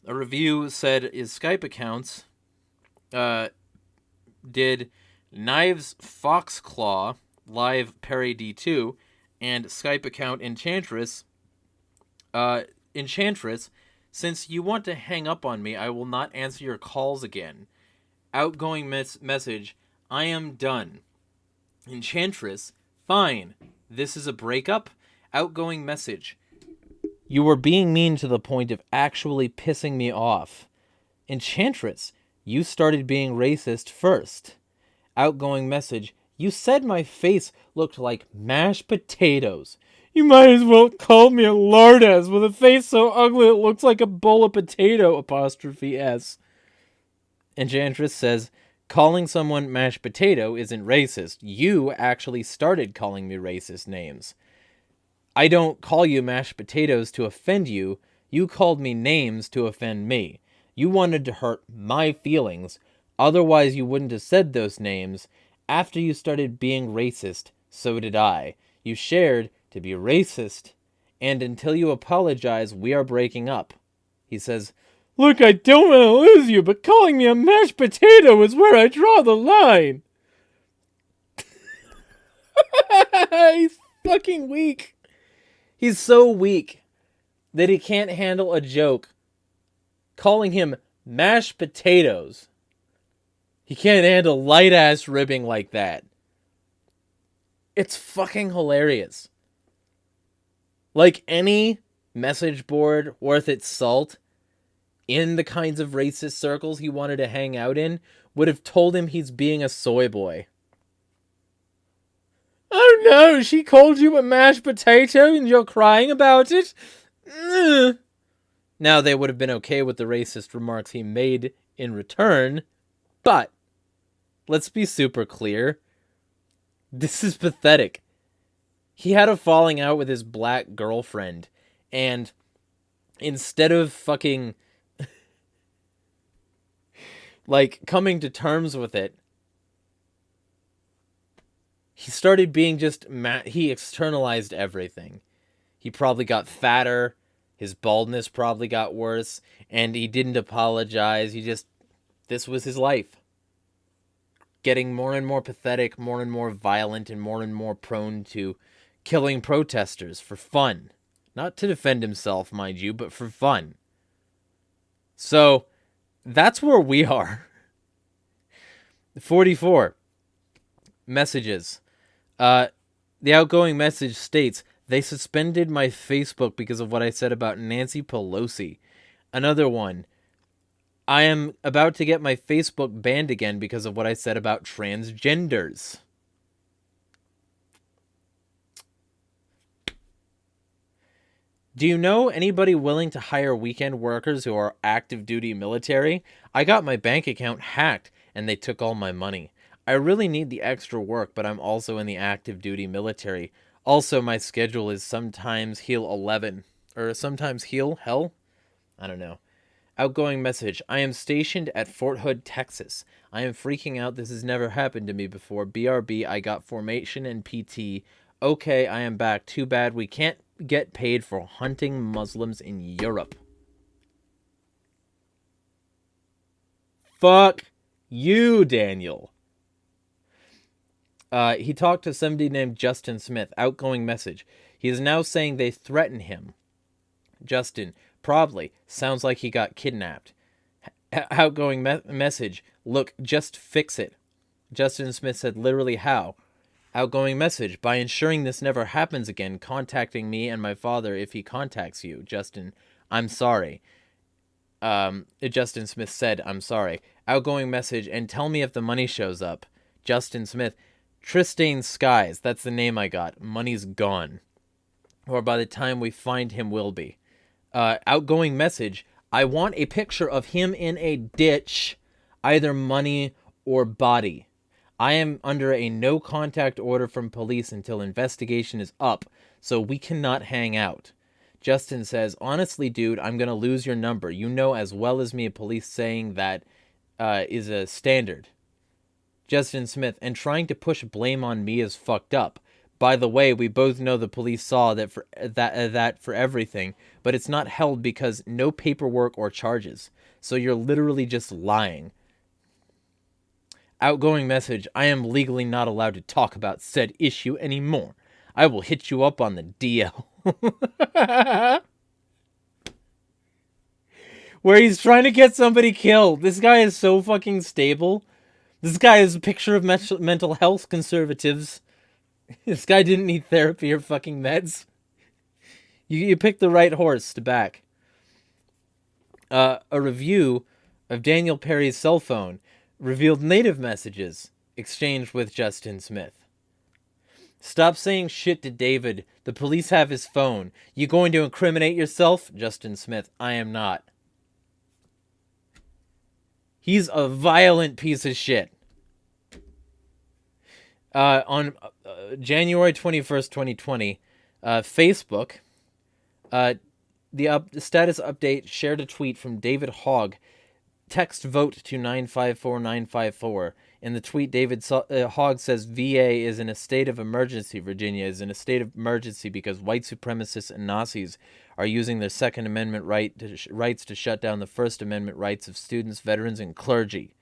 A review said his Skype accounts did Knives Foxclaw, Live Perry D2, and Skype account Enchantress. Enchantress, since you want to hang up on me, I will not answer your calls again. Outgoing message, I am done. Enchantress, fine. This is a breakup? Outgoing message, you were being mean to the point of actually pissing me off. Enchantress, you started being racist first. Outgoing message, you said my face looked like mashed potatoes. You might as well call me a lardass with a face so ugly it looks like a bowl of potato, apostrophe S. Enchantress says, calling someone mashed potato isn't racist. You actually started calling me racist names. I don't call you mashed potatoes to offend you. You called me names to offend me. You wanted to hurt my feelings. Otherwise, you wouldn't have said those names. After you started being racist, so did I. You shared to be racist. And until you apologize, we are breaking up. He says, look, I don't want to lose you, but calling me a mashed potato is where I draw the line. He's fucking weak. He's so weak that he can't handle a joke. Calling him mashed potatoes. He can't handle light-ass ribbing like that. It's fucking hilarious. Like any message board worth its salt, in the kinds of racist circles he wanted to hang out in, would have told him he's being a soy boy. Oh no, she called you a mashed potato and you're crying about it? Ugh. Now they would have been okay with the racist remarks he made in return, but let's be super clear. This is pathetic. He had a falling out with his black girlfriend, and instead of fucking like coming to terms with it, he started being just he externalized everything. He probably got fatter, his baldness probably got worse, and he didn't apologize. This was his life. Getting more and more pathetic, more and more violent, and more prone to killing protesters for fun. Not to defend himself, mind you, but for fun. So, that's where we are. 44. Messages. The outgoing message states, they suspended my Facebook because of what I said about Nancy Pelosi. Another one. I am about to get my Facebook banned again because of what I said about transgenders. Do you know anybody willing to hire weekend workers who are active duty military? I got my bank account hacked and they took all my money. I really need the extra work, but I'm also in the active duty military. Also, my schedule is sometimes heal 11 or sometimes heal hell. I don't know. Outgoing message. I am stationed at Fort Hood, Texas. I am freaking out. This has never happened to me before. BRB, I got formation and PT. Okay, I am back. Too bad we can't get paid for hunting Muslims in Europe. Fuck you, Daniel. He talked to somebody named Justin Smith. Outgoing message. He is now saying they threaten him. Justin, probably. Sounds like he got kidnapped. Outgoing message. Look, just fix it. Justin Smith said, literally how? Outgoing message. By ensuring this never happens again, contacting me and my father if he contacts you. Justin, I'm sorry. Justin Smith said, I'm sorry. Outgoing message. And tell me if the money shows up. Justin Smith. Tristan Skies. That's the name I got. Money's gone. Or by the time we find him will be. Outgoing message. I want a picture of him in a ditch, either money or body. I am under a no contact order from police until investigation is up, so we cannot hang out. Justin says, honestly, dude, I'm going to lose your number. You know as well as me police saying that is a standard. Justin Smith, and trying to push blame on me is fucked up. By the way, we both know the police saw that for everything, but it's not held because no paperwork or charges. So you're literally just lying. Outgoing message, I am legally not allowed to talk about said issue anymore. I will hit you up on the DL. Where he's trying to get somebody killed. This guy is so fucking stable. This guy is a picture of mental health conservatives. This guy didn't need therapy or fucking meds. You picked the right horse to back. A review of Daniel Perry's cell phone revealed native messages exchanged with Justin Smith. Stop saying shit to David. The police have his phone. You going to incriminate yourself? Justin Smith, I am not. He's a violent piece of shit. On January 21st, 2020, Facebook, the status update shared a tweet from David Hogg. Text vote to 954954. In the tweet, David Hogg says VA is in a state of emergency. Virginia is in a state of emergency because white supremacists and Nazis are using their Second Amendment rights to shut down the First Amendment rights of students, veterans, and clergy.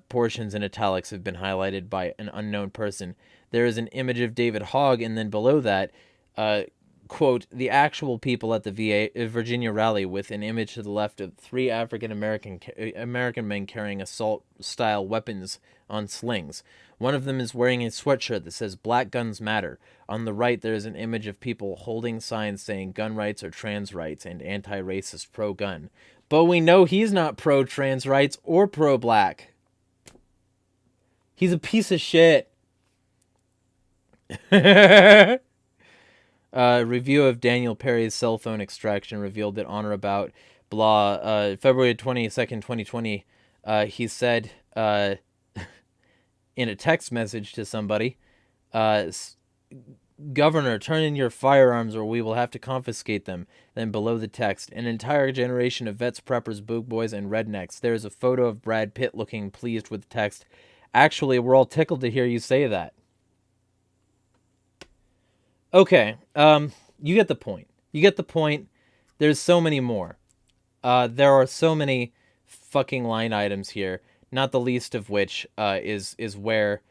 Portions in italics have been highlighted by an unknown person. There is an image of David Hogg, and then below that, quote, the actual people at the VA Virginia rally, with an image to the left of 3 American men carrying assault-style weapons on slings. One of them is wearing a sweatshirt that says Black Guns Matter. On the right, there is an image of people holding signs saying gun rights are trans rights and anti-racist pro-gun. But we know he's not pro-trans rights or pro-black. He's a piece of shit. Review of Daniel Perry's cell phone extraction revealed that on or about February 22nd, 2020, he said in a text message to somebody, Governor, turn in your firearms or we will have to confiscate them. Then below the text, an entire generation of vets, preppers, boog boys, and rednecks. There is a photo of Brad Pitt looking pleased with the text. Actually, we're all tickled to hear you say that. Okay, you get the point. You get the point. There's so many more. There are so many fucking line items here, not the least of which is where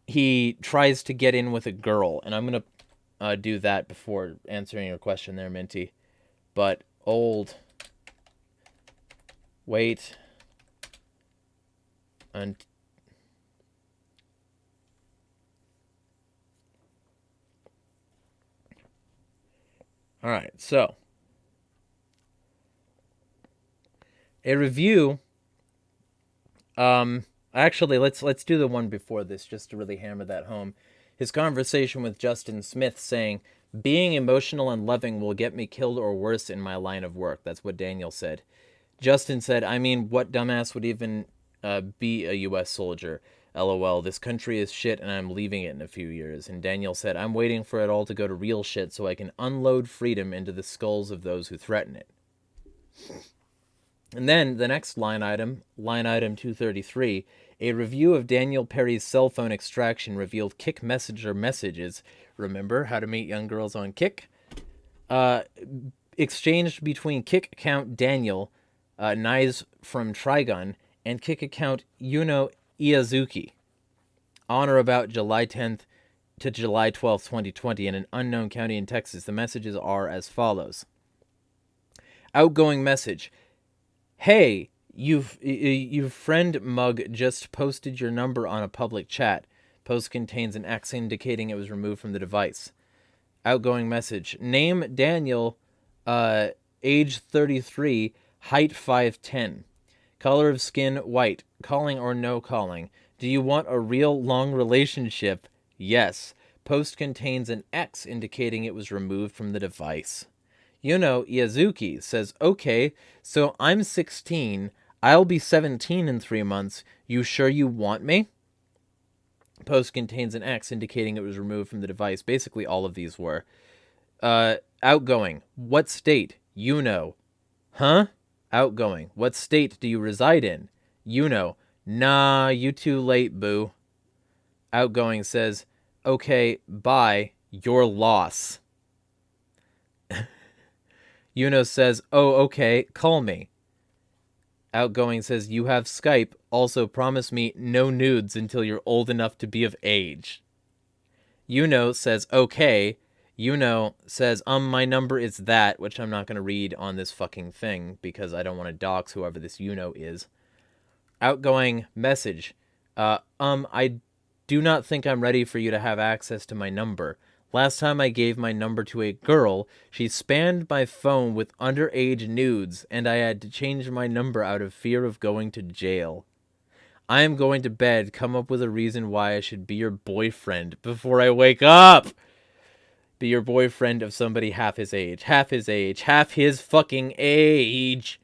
he tries to get in with a girl, and I'm going to do that before answering your question there, Minty. But wait, and all right, so a review. Actually, let's do the one before this just to really hammer that home. His conversation with Justin Smith saying, "Being emotional and loving will get me killed or worse in my line of work." That's what Daniel said. Justin said, "I mean, what dumbass would even be a U.S. soldier? LOL, this country is shit and I'm leaving it in a few years." And Daniel said, "I'm waiting for it all to go to real shit so I can unload freedom into the skulls of those who threaten it." And then the next line item 233, a review of Daniel Perry's cell phone extraction revealed Kik Messenger messages. Remember how to meet young girls on Kik? Exchanged between Kik account Daniel, Nyes from Trigon, and Kik account Yuno Iazuki on or about July 10th to July 12th, 2020 in an unknown county in Texas. The messages are as follows. Outgoing message. Hey, you friend mug just posted your number on a public chat. Post contains an X indicating it was removed from the device. Outgoing message. Name Daniel, age 33, height 5'10". Color of skin white. Calling or no calling. Do you want a real long relationship? Yes. Post contains an X indicating it was removed from the device. Yuno Iazuki says, "Okay, so I'm 16. I'll be 17 in 3 months. You sure you want me?" Post contains an X indicating it was removed from the device. Basically, all of these were. Outgoing. What state? Yuno. Huh? Outgoing. What state do you reside in? Yuno. Nah, you too late, boo. Outgoing says, "Okay, bye. Your loss." Yuno says, "Oh, okay, call me." Outgoing says, "You have Skype. Also promise me no nudes until you're old enough to be of age." Yuno says, "Okay." Yuno says, my number is that," which I'm not going to read on this fucking thing because I don't want to dox whoever this Yuno is. Outgoing message. I do not think I'm ready for you to have access to my number. Last time I gave my number to a girl, she spammed my phone with underage nudes, and I had to change my number out of fear of going to jail. I am going to bed. Come up with a reason why I should be your boyfriend before I wake up. Be your boyfriend of somebody half his age. Half his age. Half his fucking age.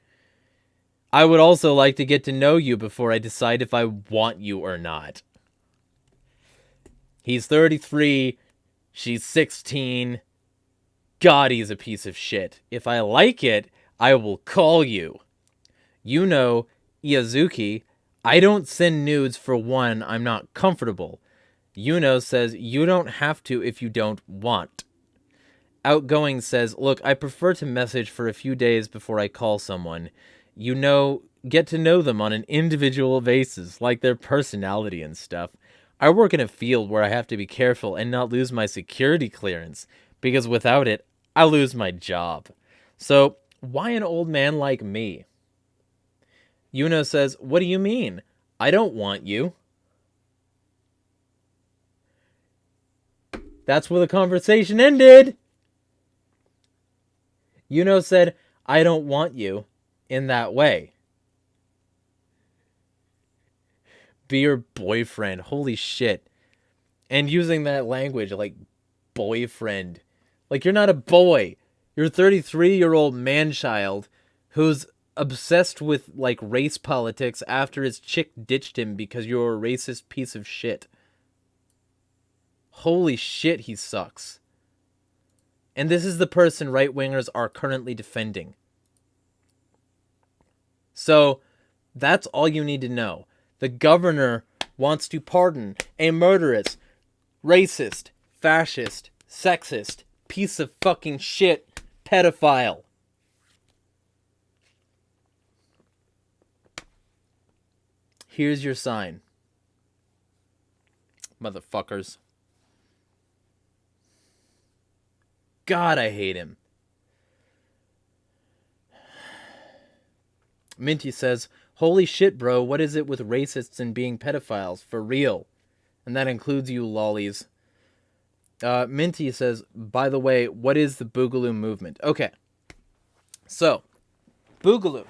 I would also like to get to know you before I decide if I want you or not. He's 33. She's 16. God, he's a piece of shit. If I like it, I will call you. You know, Iazuki, I don't send nudes for one, I'm not comfortable. Yuno says you don't have to if you don't want. Outgoing says, look, I prefer to message for a few days before I call someone. You know, get to know them on an individual basis, like their personality and stuff. I work in a field where I have to be careful and not lose my security clearance, because without it, I lose my job. So, why an old man like me? Yuno says, what do you mean? I don't want you. That's where the conversation ended. Yuno said, I don't want you in that way. Be your boyfriend. Holy shit. And using that language like boyfriend. Like, you're not a boy. You're a 33-year-old man-child who's obsessed with, like, race politics after his chick ditched him because you're a racist piece of shit. Holy shit, he sucks. And this is the person right-wingers are currently defending. So, that's all you need to know. The governor wants to pardon a murderous, racist, fascist, sexist, piece of fucking shit, pedophile. Here's your sign. Motherfuckers. God, I hate him. Minty says, holy shit, bro, what is it with racists and being pedophiles? For real. And that includes you lollies. Minty says, by the way, what is the Boogaloo movement? Okay. So, Boogaloo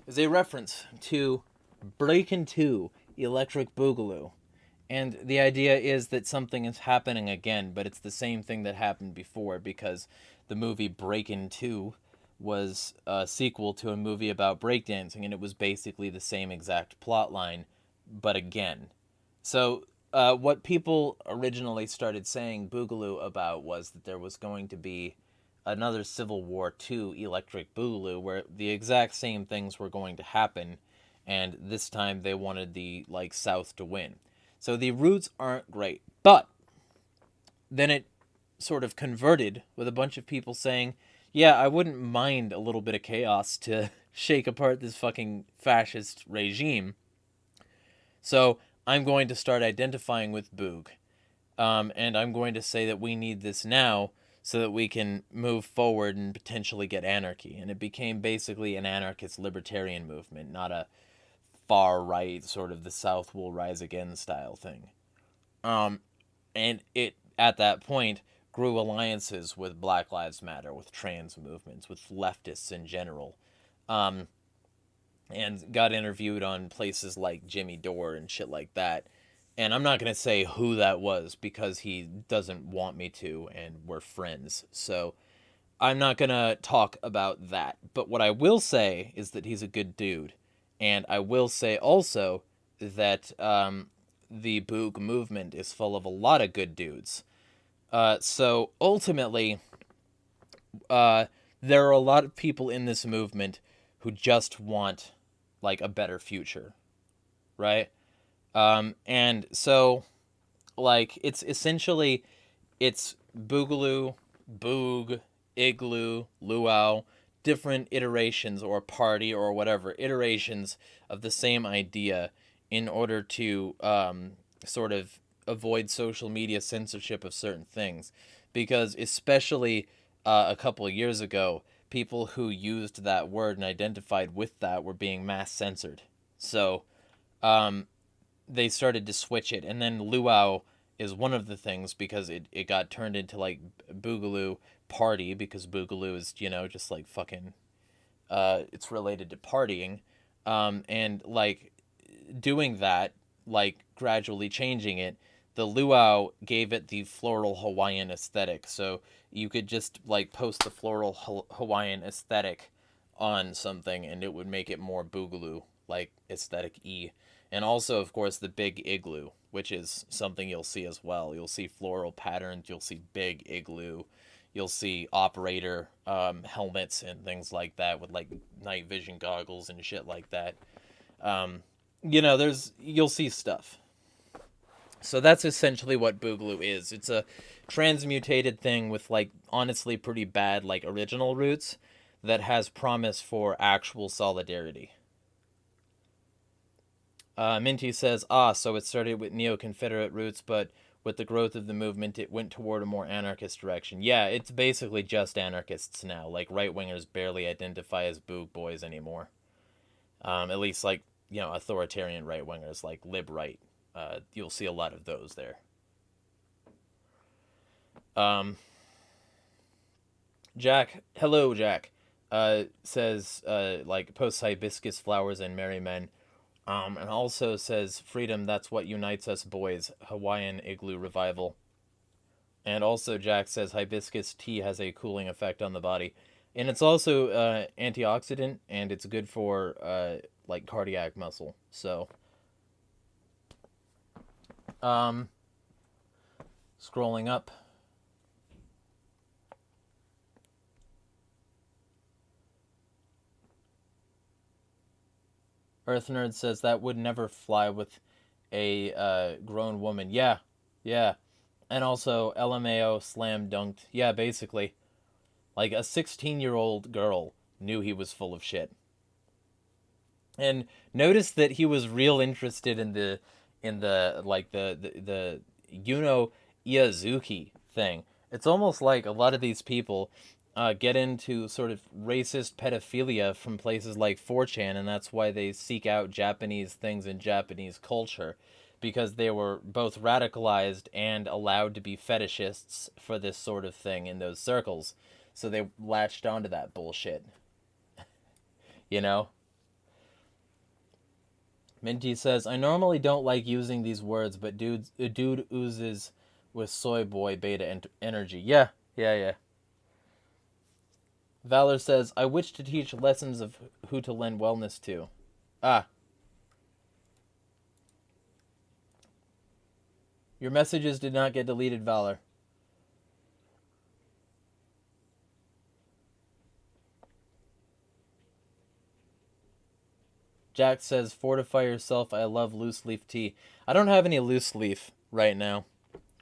is a reference to Breakin' 2 Electric Boogaloo. And the idea is that something is happening again, but it's the same thing that happened before, because the movie Breakin' 2 was a sequel to a movie about breakdancing, and it was basically the same exact plot line, but again. So, what people originally started saying Boogaloo about was that there was going to be another Civil War II Electric Boogaloo, where the exact same things were going to happen, and this time they wanted the, like, South to win. So the roots aren't great, but then it sort of converted with a bunch of people saying, yeah, I wouldn't mind a little bit of chaos to shake apart this fucking fascist regime. So I'm going to start identifying with Boog. And I'm going to say that we need this now so that we can move forward and potentially get anarchy. And it became basically an anarchist libertarian movement, not a far right sort of the South will rise again style thing. And it, at that point, grew alliances with Black Lives Matter, with trans movements, with leftists in general. And got interviewed on places like Jimmy Dore and shit like that. And I'm not going to say who that was because he doesn't want me to, and we're friends. So I'm not going to talk about that. But what I will say is that he's a good dude. And I will say also that the Boog movement is full of a lot of good dudes. So ultimately, there are a lot of people in this movement who just want, like, a better future, right? And so, like, it's essentially, it's Boogaloo, Boog, Igloo, Luau, different iterations or party or whatever, iterations of the same idea in order to sort of avoid social media censorship of certain things. Because especially a couple of years ago, people who used that word and identified with that were being mass censored. So they started to switch it. And then Luau is one of the things because it got turned into, like, Boogaloo Party, because Boogaloo is, you know, just like fucking, it's related to partying. And, like, doing that, like gradually changing it, the luau gave it the floral Hawaiian aesthetic. So you could just like post the floral Hawaiian aesthetic on something and it would make it more boogaloo, like aesthetic E. And also, of course, the big igloo, which is something you'll see as well. You'll see floral patterns, you'll see big igloo, you'll see operator helmets and things like that with like night vision goggles and shit like that. You know, you'll see stuff. So that's essentially what Boogaloo is. It's a transmutated thing with like honestly pretty bad like original roots that has promise for actual solidarity. Minty says, so it started with neo-Confederate roots, but with the growth of the movement, it went toward a more anarchist direction. Yeah, it's basically just anarchists now. Like, right-wingers barely identify as boog boys anymore. At least, like, you know, authoritarian right-wingers, like lib-right. You'll see a lot of those there. Jack, hello, Jack, says, like, post hibiscus flowers and merry men. And also says, freedom, that's what unites us boys. Hawaiian igloo revival. And also Jack says, hibiscus tea has a cooling effect on the body. And it's also antioxidant, and it's good for, like, cardiac muscle. So, scrolling up. Earth Nerd says that would never fly with a grown woman. Yeah, yeah. And also LMAO slam dunked. Yeah, basically. Like a 16-year-old girl knew he was full of shit. And notice that he was real interested in the like the Yuno Iazuki thing. It's almost like a lot of these people get into sort of racist pedophilia from places like 4chan, and that's why they seek out Japanese things in Japanese culture, because they were both radicalized and allowed to be fetishists for this sort of thing in those circles. So they latched onto that bullshit. You know? Minty says, I normally don't like using these words, but a dude oozes with soy boy beta energy. Yeah, yeah, yeah. Valor says, I wish to teach lessons of who to lend wellness to. Your messages did not get deleted, Valor. Jack says, fortify yourself, I love loose leaf tea. I don't have any loose leaf right now,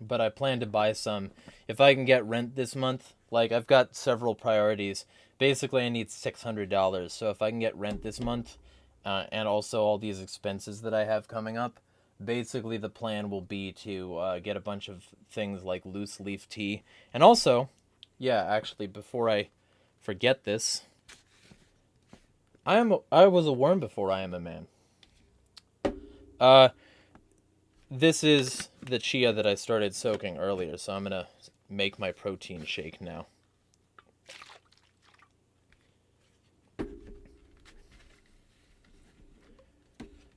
but I plan to buy some. If I can get rent this month, like, I've got several priorities. Basically, I need $600, so if I can get rent this month, and also all these expenses that I have coming up, basically the plan will be to get a bunch of things like loose leaf tea. And also, yeah, actually, before I forget this, I was a worm before I am a man. This is the chia that I started soaking earlier, so I'm gonna make my protein shake now.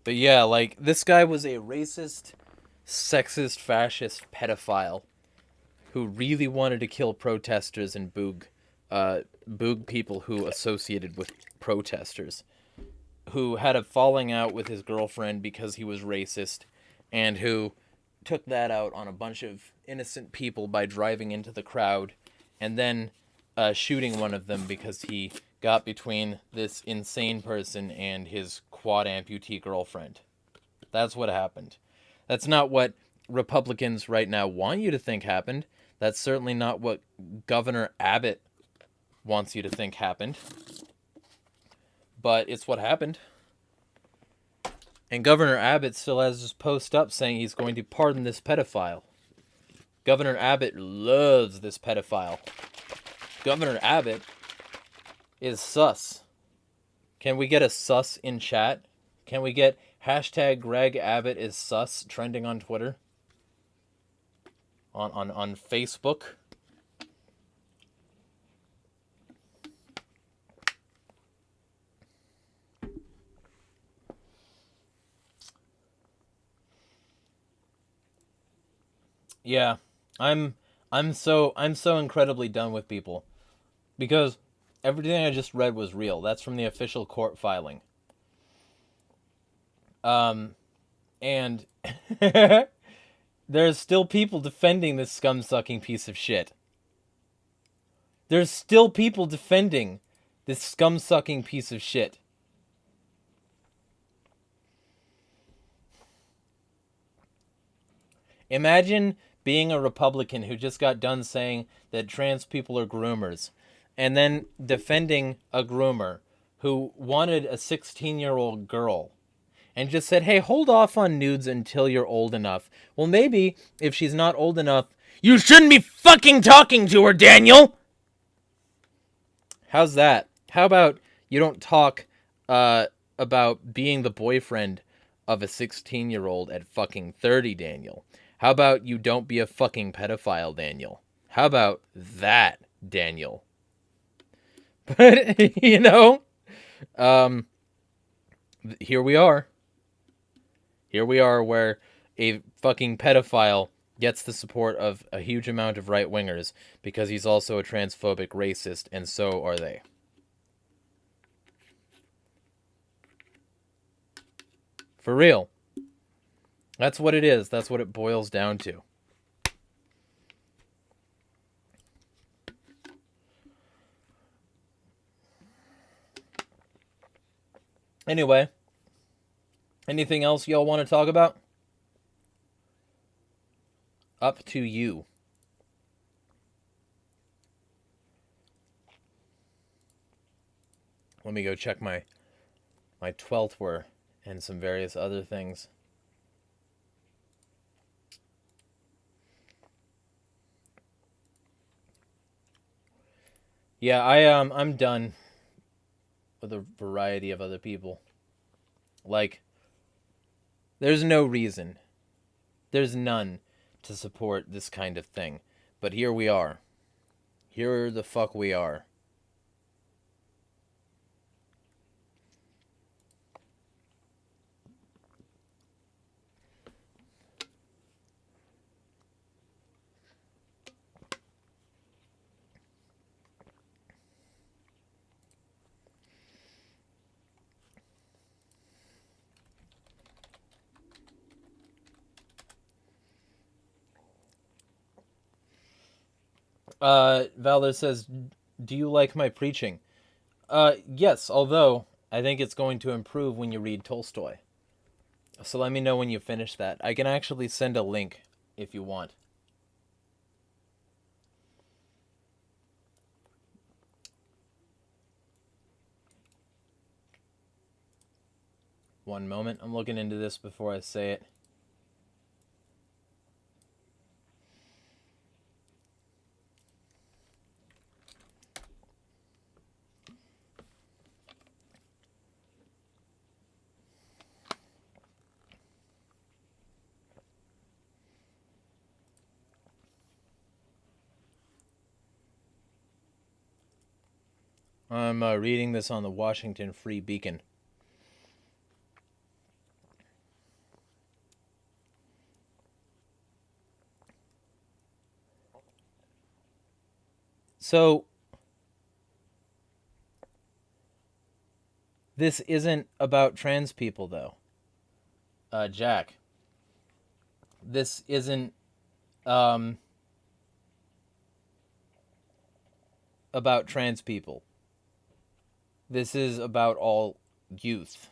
But yeah, like, this guy was a racist, sexist, fascist pedophile who really wanted to kill protesters and boog people who associated with protesters, who had a falling out with his girlfriend because he was racist, and who took that out on a bunch of innocent people by driving into the crowd and then shooting one of them because he got between this insane person and his quad amputee girlfriend. That's what happened. That's not what Republicans right now want you to think happened. That's certainly not what Governor Abbott wants you to think happened. But it's what happened. And Governor Abbott still has his post up saying he's going to pardon this pedophile. Governor Abbott loves this pedophile. Governor Abbott is sus. Can we get a sus in chat? Can we get hashtag Greg Abbott is sus trending on Twitter? On Facebook? Yeah. I'm I'm so incredibly done with people because everything I just read was real. That's from the official court filing. And there's still people defending this scum-sucking piece of shit. There's still people defending this scum-sucking piece of shit. Imagine being a Republican who just got done saying that trans people are groomers, and then defending a groomer who wanted a 16-year-old girl and just said, hey, hold off on nudes until you're old enough. Well, maybe if she's not old enough, you shouldn't be fucking talking to her, Daniel! How's that? How about you don't talk about being the boyfriend of a 16-year-old at fucking 30, Daniel? How about you don't be a fucking pedophile, Daniel? How about that, Daniel? But, you know, here we are. Here we are where a fucking pedophile gets the support of a huge amount of right-wingers because he's also a transphobic racist, and so are they. For real. That's what it is. That's what it boils down to. Anyway, anything else y'all want to talk about? Up to you. Let me go check my 12th were and some various other things. Yeah, I'm done with a variety of other people. Like, there's no reason. There's none to support this kind of thing. But here we are. Here the fuck we are. Valor says, do you like my preaching? Yes, although I think it's going to improve when you read Tolstoy. So let me know when you finish that. I can actually send a link if you want. One moment. I'm looking into this before I say it. I'm reading this on the Washington Free Beacon. So, this isn't about trans people, though. Jack. This isn't about trans people. This is about all youth.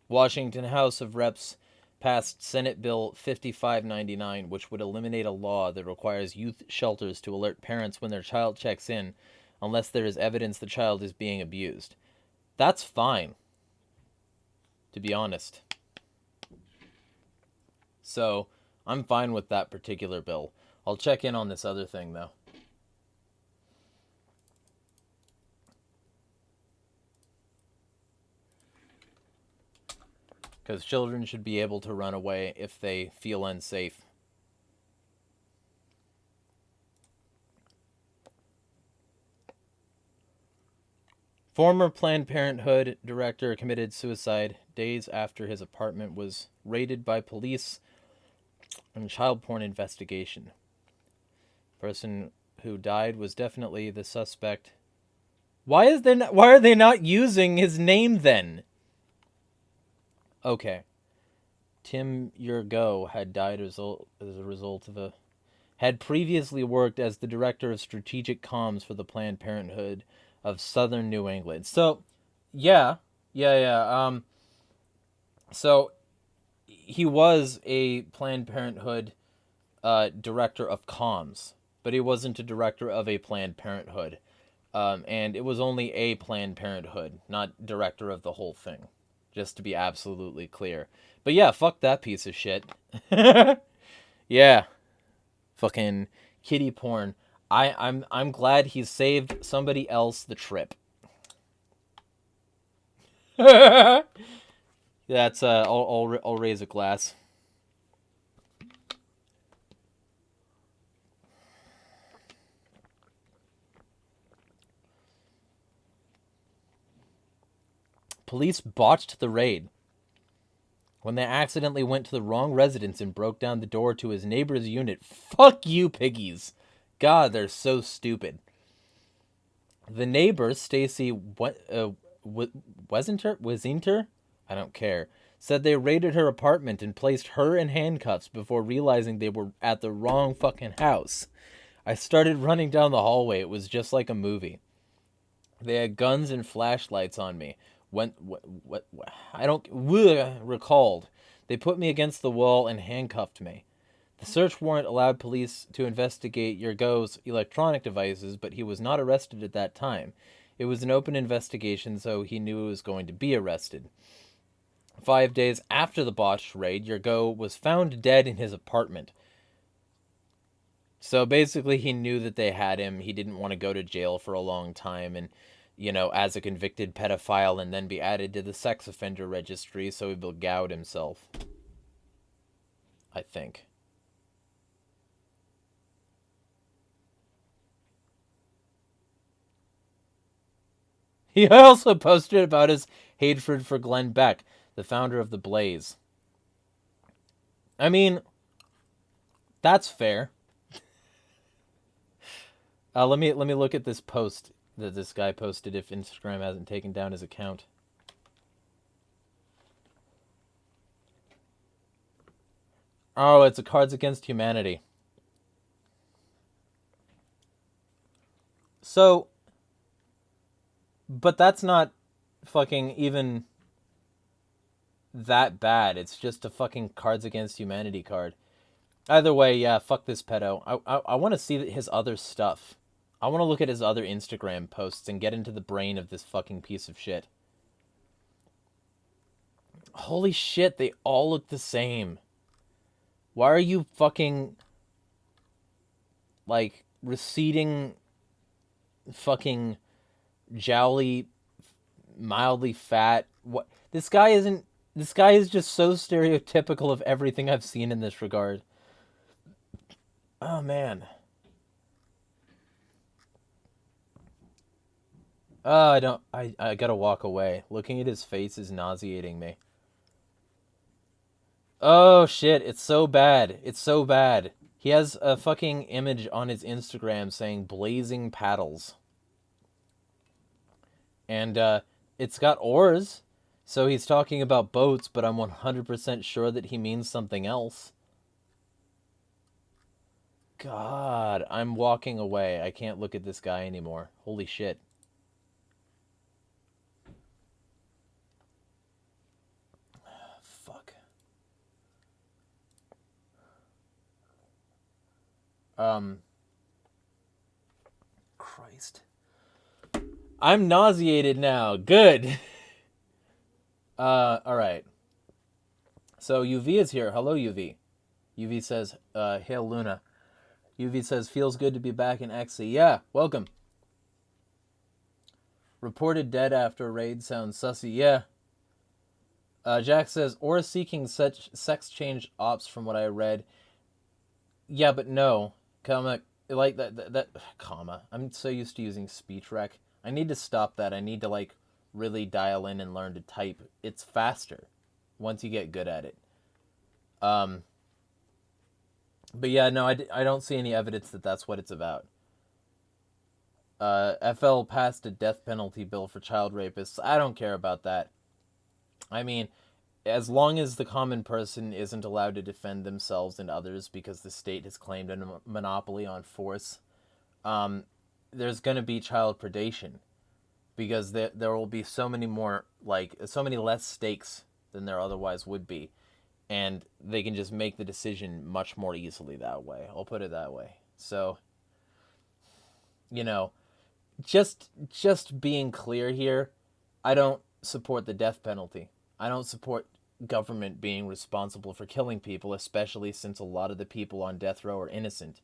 Washington House of Reps passed Senate Bill 5599, which would eliminate a law that requires youth shelters to alert parents when their child checks in unless there is evidence the child is being abused. That's fine, to be honest. So, I'm fine with that particular bill. I'll check in on this other thing, though. Because children should be able to run away if they feel unsafe. Former Planned Parenthood director committed suicide days after his apartment was raided by police And child porn investigation. Person who died was definitely the suspect. Why are they not using his name then? Okay. Tim Yurgo had died as a result of had previously worked as the director of strategic comms for the Planned Parenthood of Southern New England. So, yeah. So he was a Planned Parenthood director of comms, but he wasn't a director of a Planned Parenthood. And it was only a Planned Parenthood, not director of the whole thing. Just to be absolutely clear. But yeah, fuck that piece of shit. Yeah. Fucking kitty porn. I'm glad he saved somebody else the trip. That's I'll raise a glass. Police botched the raid when they accidentally went to the wrong residence and broke down the door to his neighbor's unit. Fuck you, piggies. God, they're so stupid. The neighbor, Stacy Wesinter? I don't care. Said they raided her apartment and placed her in handcuffs before realizing they were at the wrong fucking house. I started running down the hallway. It was just like a movie. They had guns and flashlights on me. I don't recalled. They put me against the wall and handcuffed me. The search warrant allowed police to investigate Yurgo's electronic devices, but he was not arrested at that time. It was an open investigation, so he knew he was going to be arrested. 5 days after the botched raid, Yurgo was found dead in his apartment. So basically he knew that they had him. He didn't want to go to jail for a long time and, as a convicted pedophile and then be added to the sex offender registry, so he would gout himself. I think. He also posted about his hatred for Glenn Beck, the founder of The Blaze. I mean, that's fair. Let me look at this post that this guy posted if Instagram hasn't taken down his account. Oh, it's a Cards Against Humanity. So, but that's not fucking even that bad. It's just a fucking Cards Against Humanity card. Either way, yeah, fuck this pedo. I want to see his other stuff. I want to look at his other Instagram posts and get into the brain of this fucking piece of shit. Holy shit, they all look the same. Why are you fucking, like, receding, fucking, jowly, mildly fat? What? This guy is just so stereotypical of everything I've seen in this regard. Oh, man. I gotta walk away. Looking at his face is nauseating me. Oh, shit, it's so bad. It's so bad. He has a fucking image on his Instagram saying blazing paddles. And, it's got oars, so he's talking about boats, but I'm 100% sure that he means something else. God, I'm walking away. I can't look at this guy anymore. Holy shit. Fuck. Christ. I'm nauseated now. Good. Alright. So UV is here. Hello, UV. UV says, hail Luna. UV says, feels good to be back in XC. Yeah, welcome. Reported dead after raid sounds sussy. Yeah. Jack says, or seeking such sex change ops from what I read. Yeah, but no. Comma, like that comma. I'm so used to using speech rec. I need to stop that. I need to, like, really dial in and learn to type. It's faster once you get good at it. But yeah, no, I don't see any evidence that that's what it's about. FL passed a death penalty bill for child rapists. I don't care about that. I mean, as long as the common person isn't allowed to defend themselves and others because the state has claimed a monopoly on force, there's going to be child predation because there will be so many more, like, so many less stakes than there otherwise would be. And they can just make the decision much more easily that way. I'll put it that way. So, you know, just being clear here, I don't support the death penalty. I don't support government being responsible for killing people, especially since a lot of the people on death row are innocent,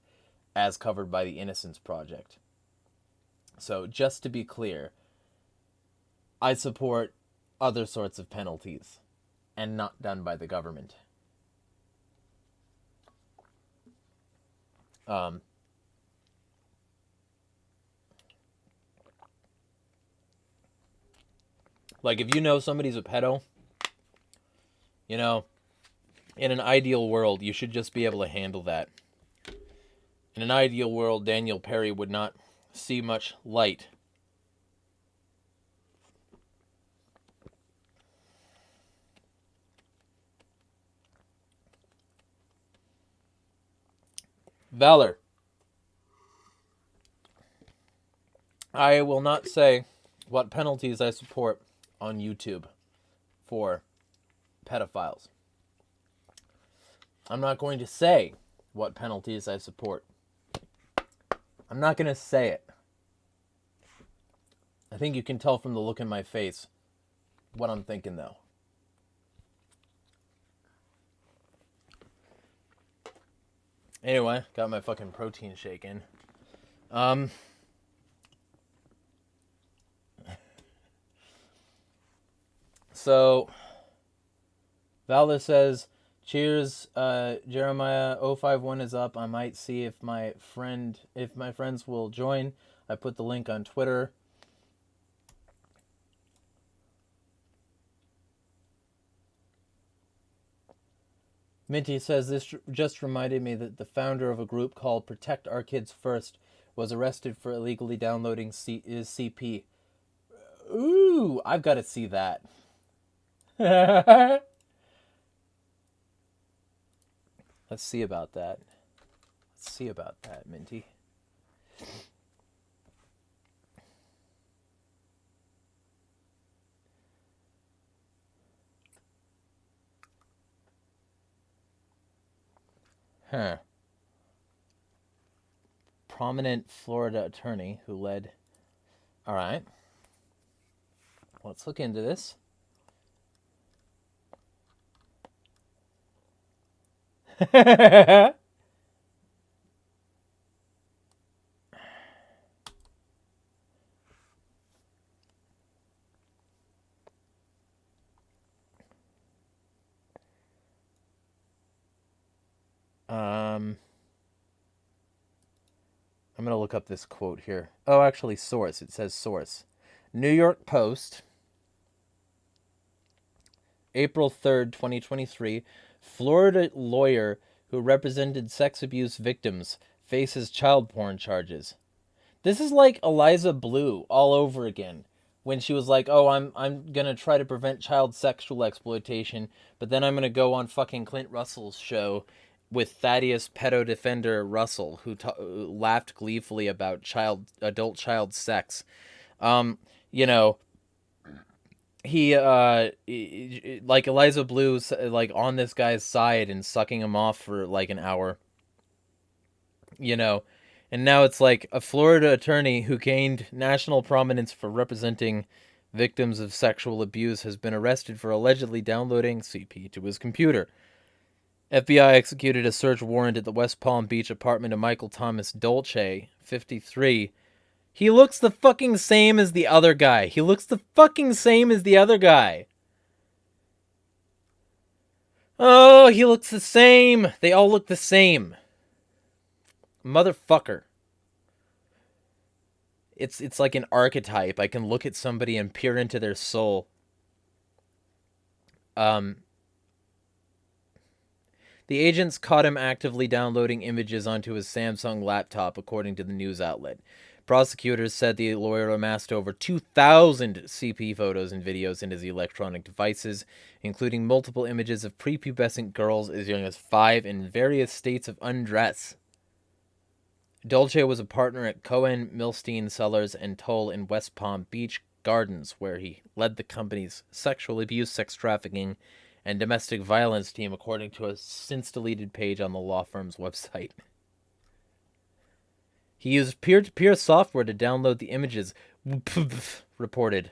as covered by the Innocence Project. So, just to be clear, I support other sorts of penalties and not done by the government. Like, if you know somebody's a pedo, you know, in an ideal world, you should just be able to handle that. In an ideal world, Daniel Perry would not see much light. Valor. I will not say what penalties I support on YouTube for pedophiles. I'm not going to say what penalties I support. I'm not going to say it. I think you can tell from the look in my face what I'm thinking, though. Anyway, got my fucking protein shake in. So, Valda says, cheers, Jeremiah 051 is up. I might see if my friends will join. I put the link on Twitter. Minty says, this just reminded me that the founder of a group called Protect Our Kids First was arrested for illegally downloading CP. Ooh, I've got to see that. Let's see about that. Let's see about that, Minty. Huh. Prominent Florida attorney who led... All right. Let's look into this. I'm going to look up this quote here. Oh, actually, source. It says source. New York Post, April 3rd, 2023. Florida lawyer who represented sex abuse victims faces child porn charges. This is like Eliza Blue all over again. When she was like, oh, I'm going to try to prevent child sexual exploitation, but then I'm going to go on fucking Clint Russell's show with Thaddeus pedo defender Russell, who laughed gleefully about adult child sex. You know, he like Eliza Blue's like on this guy's side and sucking him off for like an hour. You know, and now it's like a Florida attorney who gained national prominence for representing victims of sexual abuse has been arrested for allegedly downloading CP to his computer. FBI executed a search warrant at the West Palm Beach apartment of Michael Thomas Dolce, 53. He looks the fucking same as the other guy. He looks the fucking same as the other guy. Oh, he looks the same. They all look the same. Motherfucker. It's like an archetype. I can look at somebody and peer into their soul. The agents caught him actively downloading images onto his Samsung laptop, according to the news outlet. Prosecutors said the lawyer amassed over 2,000 CP photos and videos in his electronic devices, including multiple images of prepubescent girls as young as 5 in various states of undress. Dolce was a partner at Cohen, Milstein, Sellers, and Toll in West Palm Beach Gardens, where he led the company's sexual abuse, sex trafficking, and domestic violence team, according to a since-deleted page on the law firm's website. He used peer-to-peer software to download the images, reported.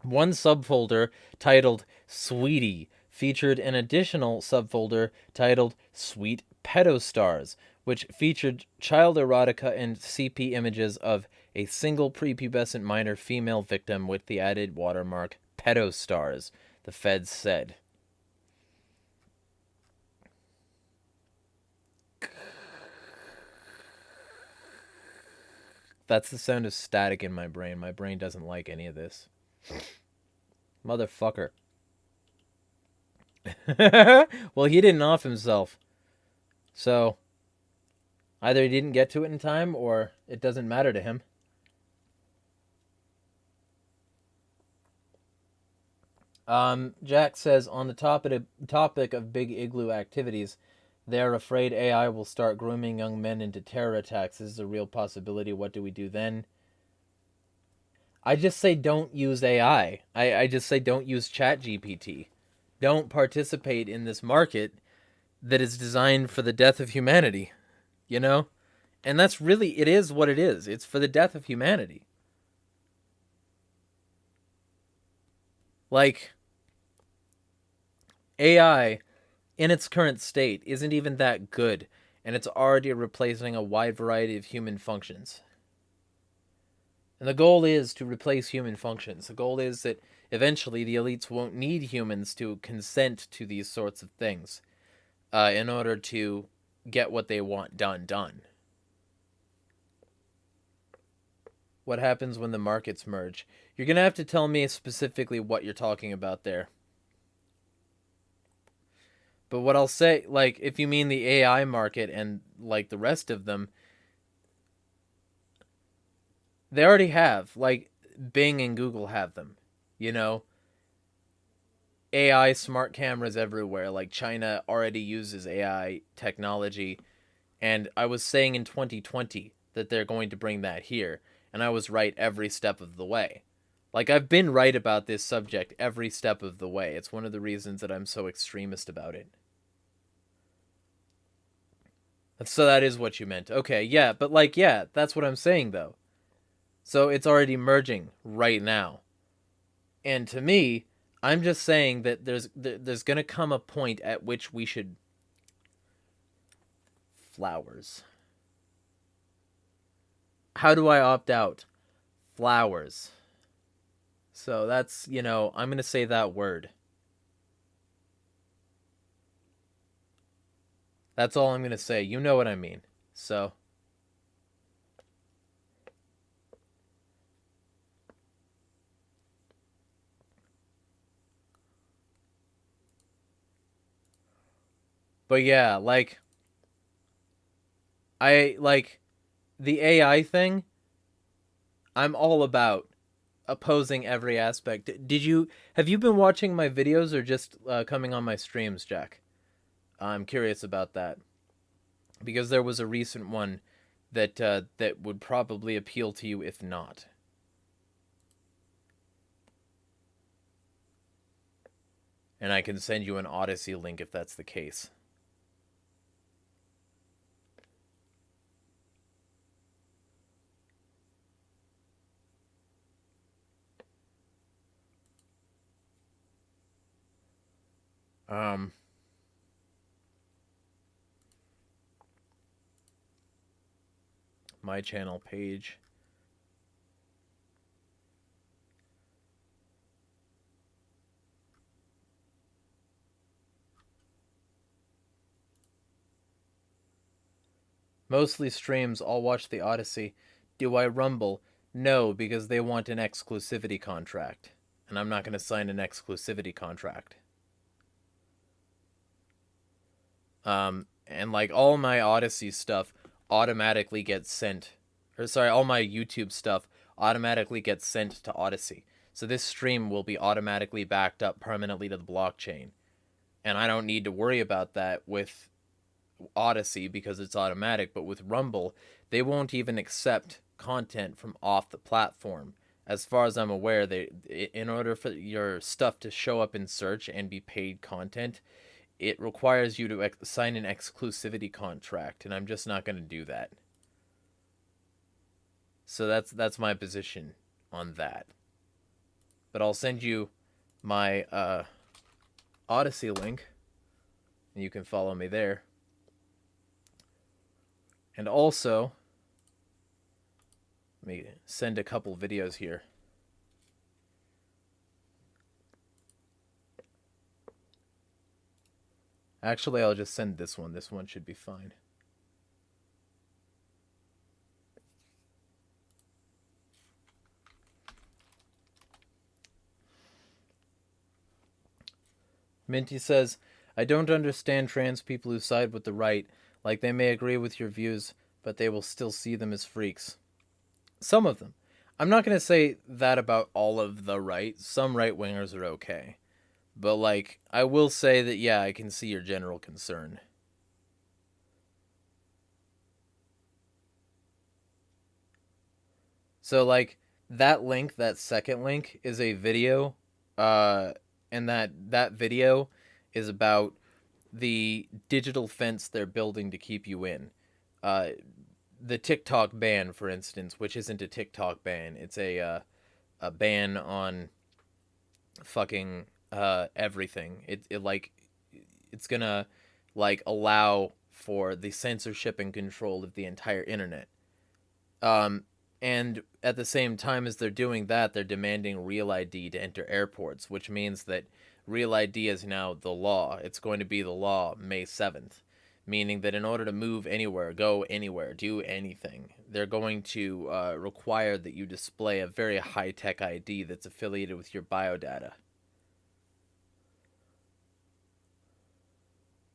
One subfolder, titled Sweetie, featured an additional subfolder titled Sweet Pedostars, which featured child erotica and CP images of a single prepubescent minor female victim with the added watermark Pedostars, the feds said. That's the sound of static in my brain. My brain doesn't like any of this. Motherfucker. Well, he didn't off himself. So, either he didn't get to it in time, or it doesn't matter to him. Jack says, on the topic of big igloo activities, they're afraid AI will start grooming young men into terror attacks. This is a real possibility. What do we do then? I just say don't use AI. I just say don't use ChatGPT. Don't participate in this market that is designed for the death of humanity. You know? And that's really, it is what it is. It's for the death of humanity. Like, AI, in its current state, isn't even that good, and it's already replacing a wide variety of human functions. And the goal is to replace human functions. The goal is that eventually the elites won't need humans to consent to these sorts of things in order to get what they want done. What happens when the markets merge? You're going to have to tell me specifically what you're talking about there. But what I'll say, like, if you mean the AI market and, like, the rest of them, they already have. Like, Bing and Google have them, you know? AI smart cameras everywhere. Like, China already uses AI technology. And I was saying in 2020 that they're going to bring that here. And I was right every step of the way. Like, I've been right about this subject every step of the way. It's one of the reasons that I'm so extremist about it. So that is what you meant. Okay, yeah, but like, yeah, that's what I'm saying, though. So it's already merging right now. And to me, I'm just saying that there's going to come a point at which we should... Flowers. How do I opt out? Flowers. So that's, you know, I'm going to say that word. That's all I'm going to say. You know what I mean. So. But yeah, like, the AI thing, I'm all about opposing every aspect. Have you been watching my videos or just coming on my streams, Jack? I'm curious about that. Because there was a recent one that that would probably appeal to you if not. And I can send you an Odyssey link if that's the case. My channel page. Mostly streams, I'll watch the Odyssey. Do I rumble? No, because they want an exclusivity contract. And I'm not going to sign an exclusivity contract. And like all my Odyssey stuff automatically gets sent, or sorry, all my YouTube stuff automatically gets sent to Odyssey. So this stream will be automatically backed up permanently to the blockchain. And I don't need to worry about that with Odyssey because it's automatic, but with Rumble, they won't even accept content from off the platform. As far as I'm aware, in order for your stuff to show up in search and be paid content, it requires you to sign an exclusivity contract, and I'm just not going to do that. So that's my position on that. But I'll send you my Odyssey link, and you can follow me there. And also, let me send a couple videos here. Actually, I'll just send this one. This one should be fine. Minty says, I don't understand trans people who side with the right. Like, they may agree with your views, but they will still see them as freaks. Some of them. I'm not going to say that about all of the right. Some right-wingers are okay. But, like, I will say that, yeah, I can see your general concern. So, like, that link, that second link, is a video, and that video is about the digital fence they're building to keep you in. The TikTok ban, for instance, which isn't a TikTok ban. It's a ban on fucking everything. It's gonna like allow for the censorship and control of the entire internet. And at the same time as they're doing that, they're demanding Real ID to enter airports, which means that Real ID is now the law. It's going to be the law May 7th, meaning that in order to move anywhere, go anywhere, do anything, they're going to require that you display a very high-tech ID that's affiliated with your biodata.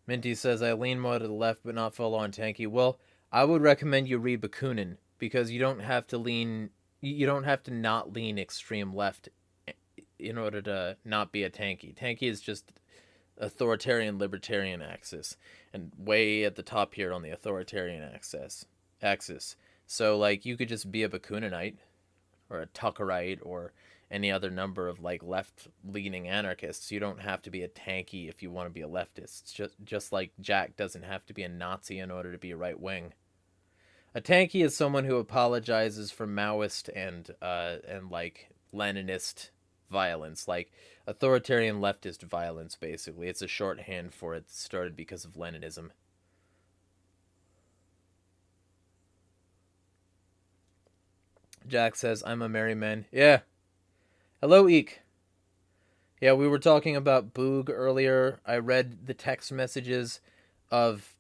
Minty says, I lean more to the left but not full on tanky. Well, I would recommend you read Bakunin, because you don't have to lean, you don't have to not lean extreme left in order to not be a tanky. Tanky is just authoritarian libertarian axis, and way at the top here on the authoritarian axis. So like you could just be a Bakuninite or a Tuckerite or any other number of like left-leaning anarchists. You don't have to be a tanky if you want to be a leftist. Just like Jack doesn't have to be a Nazi in order to be a right wing. A tanky is someone who apologizes for Maoist and like Leninist violence, like authoritarian leftist violence, basically. It's a shorthand for it that started because of Leninism. Jack says, I'm a merry man. Yeah. Hello, Eek. Yeah, we were talking about Boog earlier. I read the text messages of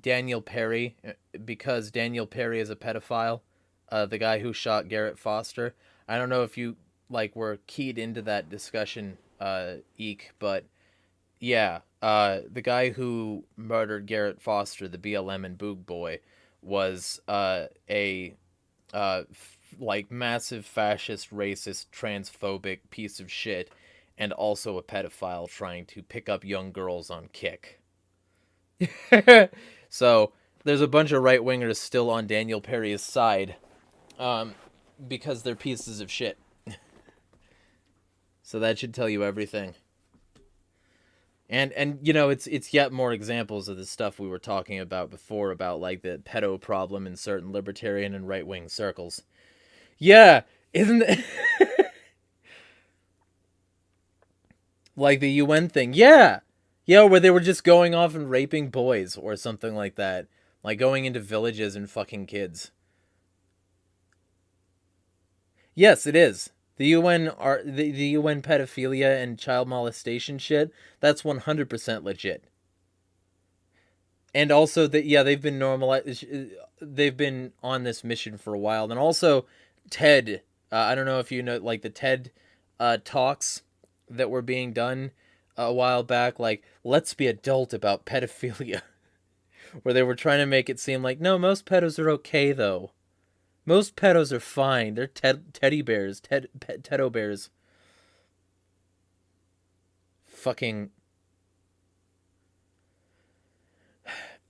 Daniel Perry, because Daniel Perry is a pedophile, the guy who shot Garrett Foster. I don't know if you like were keyed into that discussion, Eek, but yeah, the guy who murdered Garrett Foster, the BLM and Boog boy, was a like massive fascist, racist, transphobic piece of shit, and also a pedophile trying to pick up young girls on Kick. So there's a bunch of right-wingers still on Daniel Perry's side, because they're pieces of shit. So that should tell you everything. And you know, it's yet more examples of the stuff we were talking about before, about like the pedo problem in certain libertarian and right-wing circles. Yeah, isn't it? Like the UN thing. Yeah, where they were just going off and raping boys or something like that. Like going into villages and fucking kids. Yes, it is. The UN the UN pedophilia and child molestation shit, that's 100% legit. And also that, yeah, they've been they've been on this mission for a while. And also TED, I don't know if you know, like the TED talks that were being done a while back, like, let's be adult about pedophilia, where they were trying to make it seem like, no, most pedos are okay, though. Most pedos are fine. They're teddy bears, tedo bears. Fucking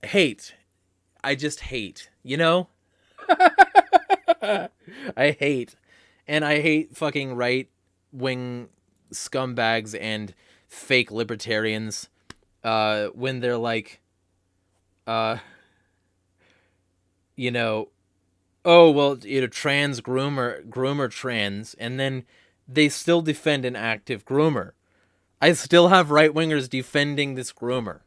hate. I just hate, you know? I hate. And I hate fucking right wing scumbags and fake libertarians when they're like, uh, you know, oh, well, trans groomer trans, and then they still defend an active groomer. I still have right wingers defending this groomer.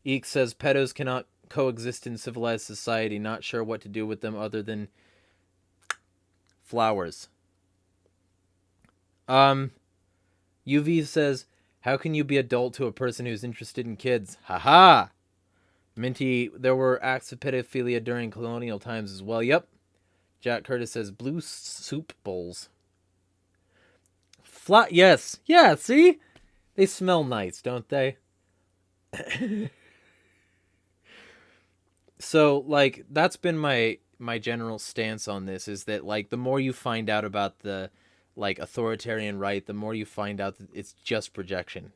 Eek says pedos cannot coexist in civilized society. Not sure what to do with them other than flowers. UV says, how can you be adult to a person who's interested in kids? Haha. Minty, there were acts of pedophilia during colonial times as well. Yep. Jack Curtis says, blue soup bowls. Yes. Yeah, see? They smell nice, don't they? So, like, that's been my general stance on this, is that, like, the more you find out about the, like, authoritarian right, the more you find out that it's just projection.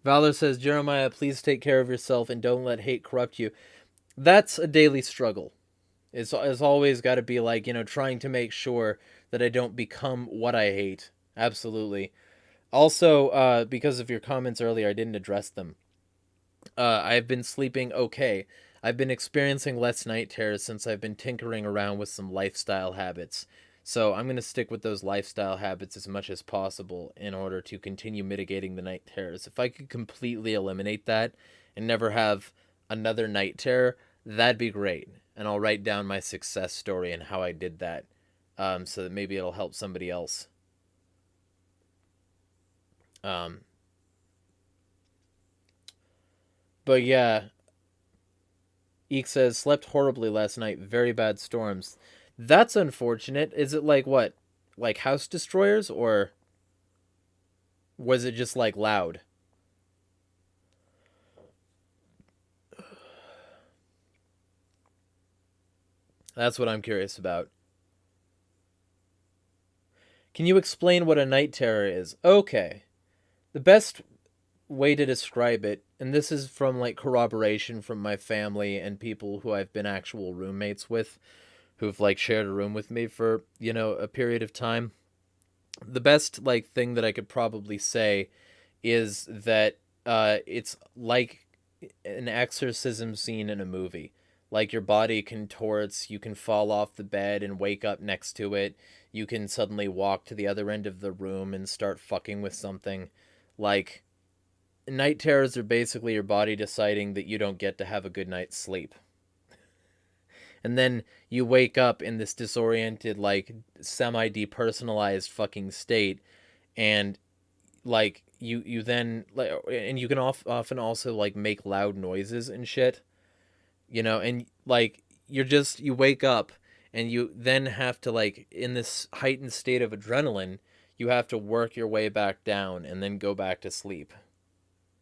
Valor says, Jeremiah, please take care of yourself and don't let hate corrupt you. That's a daily struggle. It's always got to be, like, trying to make sure that I don't become what I hate. Absolutely. Also, because of your comments earlier, I didn't address them. I've been sleeping okay. I've been experiencing less night terrors since I've been tinkering around with some lifestyle habits. So I'm going to stick with those lifestyle habits as much as possible in order to continue mitigating the night terrors. If I could completely eliminate that and never have another night terror, that'd be great. And I'll write down my success story and how I did that, so that maybe it'll help somebody else. But yeah, Eek says, slept horribly last night. Very bad storms. That's unfortunate. Is it like what? Like house destroyers? Or was it just like loud? That's what I'm curious about. Can you explain what a night terror is? Okay. The best way to describe it, and this is from like corroboration from my family and people who I've been actual roommates with, who've like shared a room with me for, a period of time. The best like thing that I could probably say is that it's like an exorcism scene in a movie. Like your body contorts, you can fall off the bed and wake up next to it. You can suddenly walk to the other end of the room and start fucking with something. Like, night terrors are basically your body deciding that you don't get to have a good night's sleep. And then you wake up in this disoriented, like, semi-depersonalized fucking state, and, like, you then, like, and you can often also, like, make loud noises and shit, and, like, you wake up, and you then have to, like, in this heightened state of adrenaline, you have to work your way back down and then go back to sleep.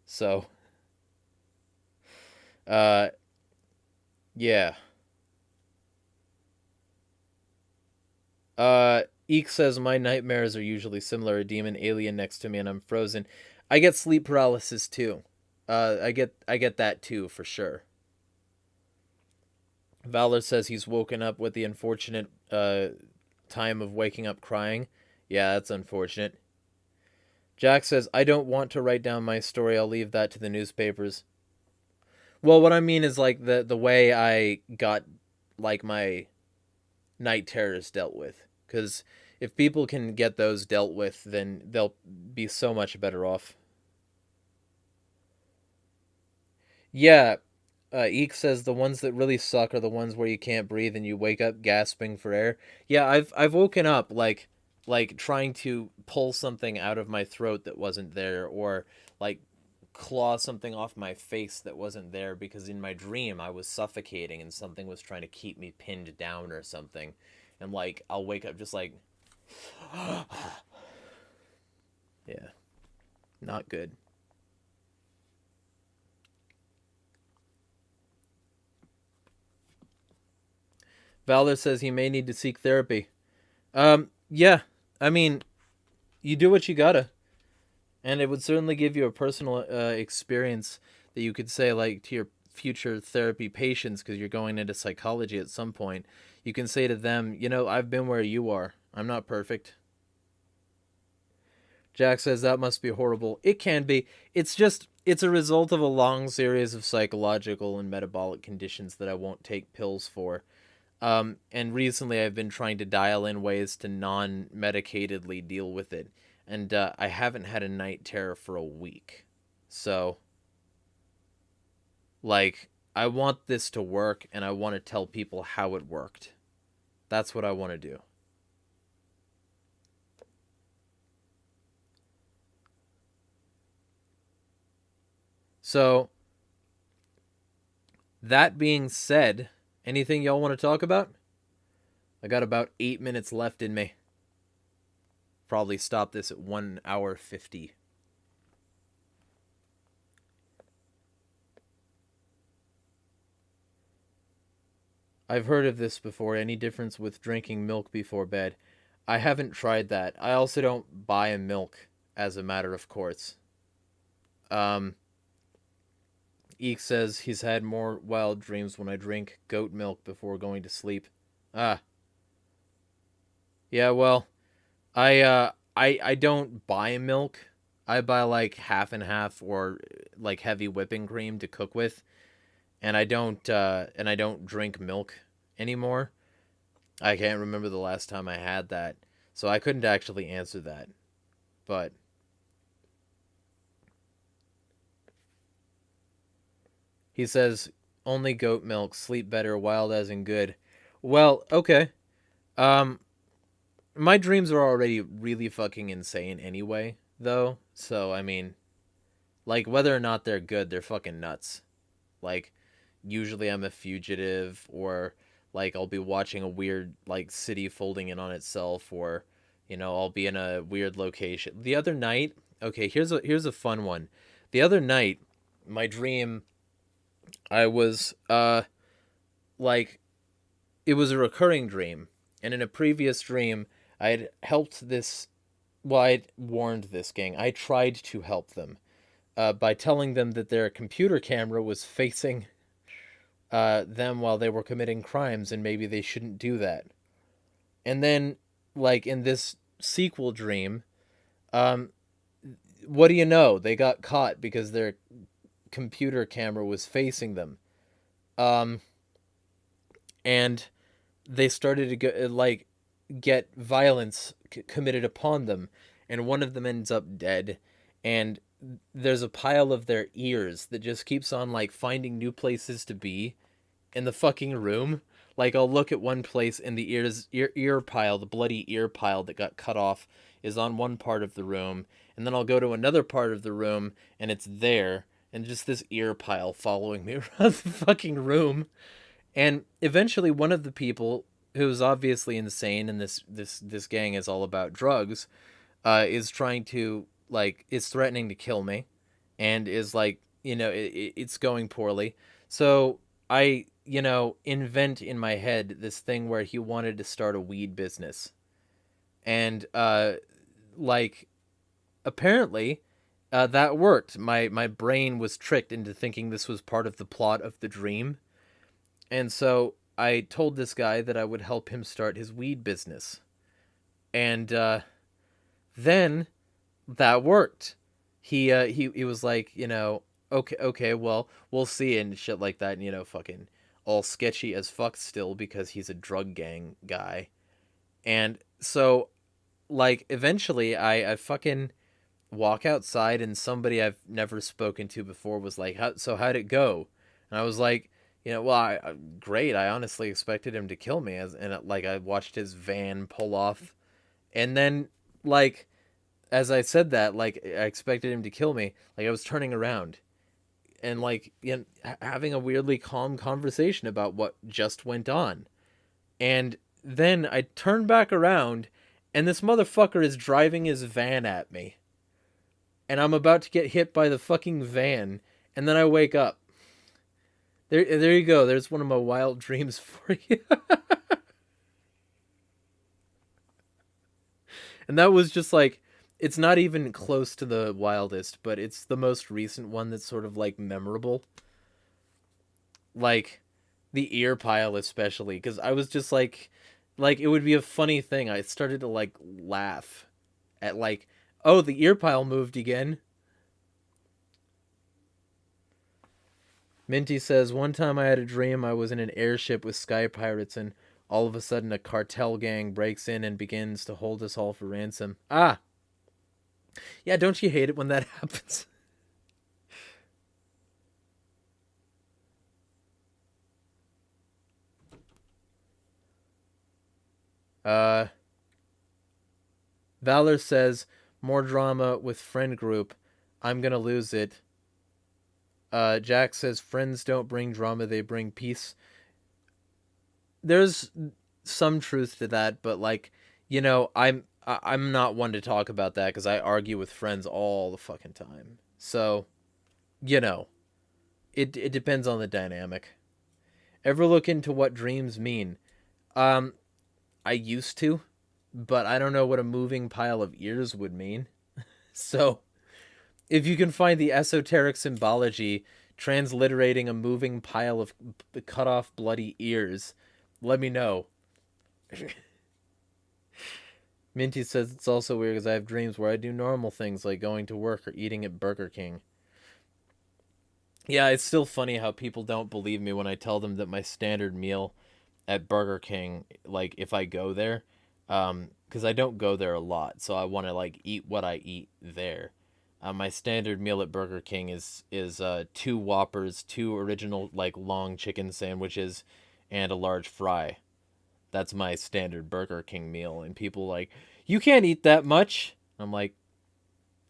So, yeah. Eek says, my nightmares are usually similar. A demon alien next to me and I'm frozen. I get sleep paralysis too. I get that too, for sure. Valor says he's woken up with the unfortunate time of waking up crying. Yeah, that's unfortunate. Jack says, I don't want to write down my story. I'll leave that to the newspapers. Well, what I mean is, like, the way I got, like, my night terrors dealt with. Because if people can get those dealt with, then they'll be so much better off. Yeah, Eek says the ones that really suck are the ones where you can't breathe and you wake up gasping for air. Yeah, I've woken up like trying to pull something out of my throat that wasn't there, or like claw something off my face that wasn't there, because in my dream I was suffocating and something was trying to keep me pinned down or something. And like I'll wake up just like Yeah, not good. Valor says he may need to seek therapy. Yeah, I mean, you do what you gotta. And it would certainly give you a personal experience that you could say, like, to your future therapy patients, because you're going into psychology at some point. You can say to them, you know, I've been where you are. I'm not perfect. Jack says that must be horrible. It can be. It's a result of a long series of psychological and metabolic conditions that I won't take pills for. And recently I've been trying to dial in ways to non-medicatedly deal with it. And I haven't had a night terror for a week. So, like, I want this to work, and I want to tell people how it worked. That's what I want to do. So, that being said, anything y'all want to talk about? I got about 8 minutes left in me. Probably stop this at 1 hour 50. I've heard of this before. Any difference with drinking milk before bed? I haven't tried that. I also don't buy milk as a matter of course. Eek says he's had more wild dreams when I drink goat milk before going to sleep. Ah. Yeah, well, I don't buy milk. I buy like half and half or like heavy whipping cream to cook with, and I don't drink milk anymore. I can't remember the last time I had that, so I couldn't actually answer that. But he says only goat milk, sleep better, wild as in good. Well, okay. Um, my dreams are already really fucking insane anyway, though. So I mean, like whether or not they're good, they're fucking nuts. Like usually I'm a fugitive, or like I'll be watching a weird like city folding in on itself, or you know, I'll be in a weird location. The other night, okay, here's a fun one. The other night, my dream, I was like it was a recurring dream, and in a previous dream I had helped this, well, I'd warned this gang. I tried to help them by telling them that their computer camera was facing them while they were committing crimes, and maybe they shouldn't do that. And then, like in this sequel dream, um, what do you know? They got caught because their computer camera was facing them, um, and they started to get violence committed upon them, and one of them ends up dead, and there's a pile of their ears that just keeps on like finding new places to be in the fucking room. Like I'll look at one place and the ear pile, the bloody ear pile that got cut off is on one part of the room, and then I'll go to another part of the room and it's there, and just this ear pile following me around the fucking room. And eventually one of the people who's obviously insane, and this gang is all about drugs, is trying to is threatening to kill me, and is like, you know, it's going poorly. So I, you know, invent in my head this thing where he wanted to start a weed business, and like apparently that worked. My brain was tricked into thinking this was part of the plot of the dream, and so I told this guy that I would help him start his weed business, and then that worked. He was like, you know, okay, well, we'll see, and shit like that, and, you know, fucking all sketchy as fuck still because he's a drug gang guy. And so like eventually I fucking walk outside, and somebody I've never spoken to before was like, how'd it go? And I was like, you know, well, great. I honestly expected him to kill me, like I watched his van pull off, and then like as I said that, like I expected him to kill me, like I was turning around and like, you know, having a weirdly calm conversation about what just went on. And then I turned back around, And this motherfucker is driving his van at me. And I'm about to get hit by the fucking van. And then I wake up. There you go. There's one of my wild dreams for you. And that was just like, it's not even close to the wildest, but it's the most recent one that's sort of like memorable. Like the ear pile especially, because I was just like it would be a funny thing. I started to like laugh at like, oh, the ear pile moved again. Minty says, one time I had a dream I was in an airship with sky pirates and all of a sudden a cartel gang breaks in and begins to hold us all for ransom. Ah! Yeah, don't you hate it when that happens? Valor says, more drama with friend group. I'm gonna lose it. Jack says, friends don't bring drama, they bring peace. There's some truth to that, but like, you know, I'm not one to talk about that because I argue with friends all the fucking time. So, you know, it depends on the dynamic. Ever look into what dreams mean? I used to, but I don't know what a moving pile of ears would mean. So, if you can find the esoteric symbology transliterating a moving pile of cut off bloody ears, let me know. Minty says it's also weird because I have dreams where I do normal things like going to work or eating at Burger King. Yeah, it's still funny how people don't believe me when I tell them that my standard meal at Burger King, like if I go there, because I don't go there a lot, so I want to like eat what I eat there. My standard meal at Burger King is 2 Whoppers, 2 original like long chicken sandwiches, and a large fry. That's my standard Burger King meal, and people like, you can't eat that much. I'm like,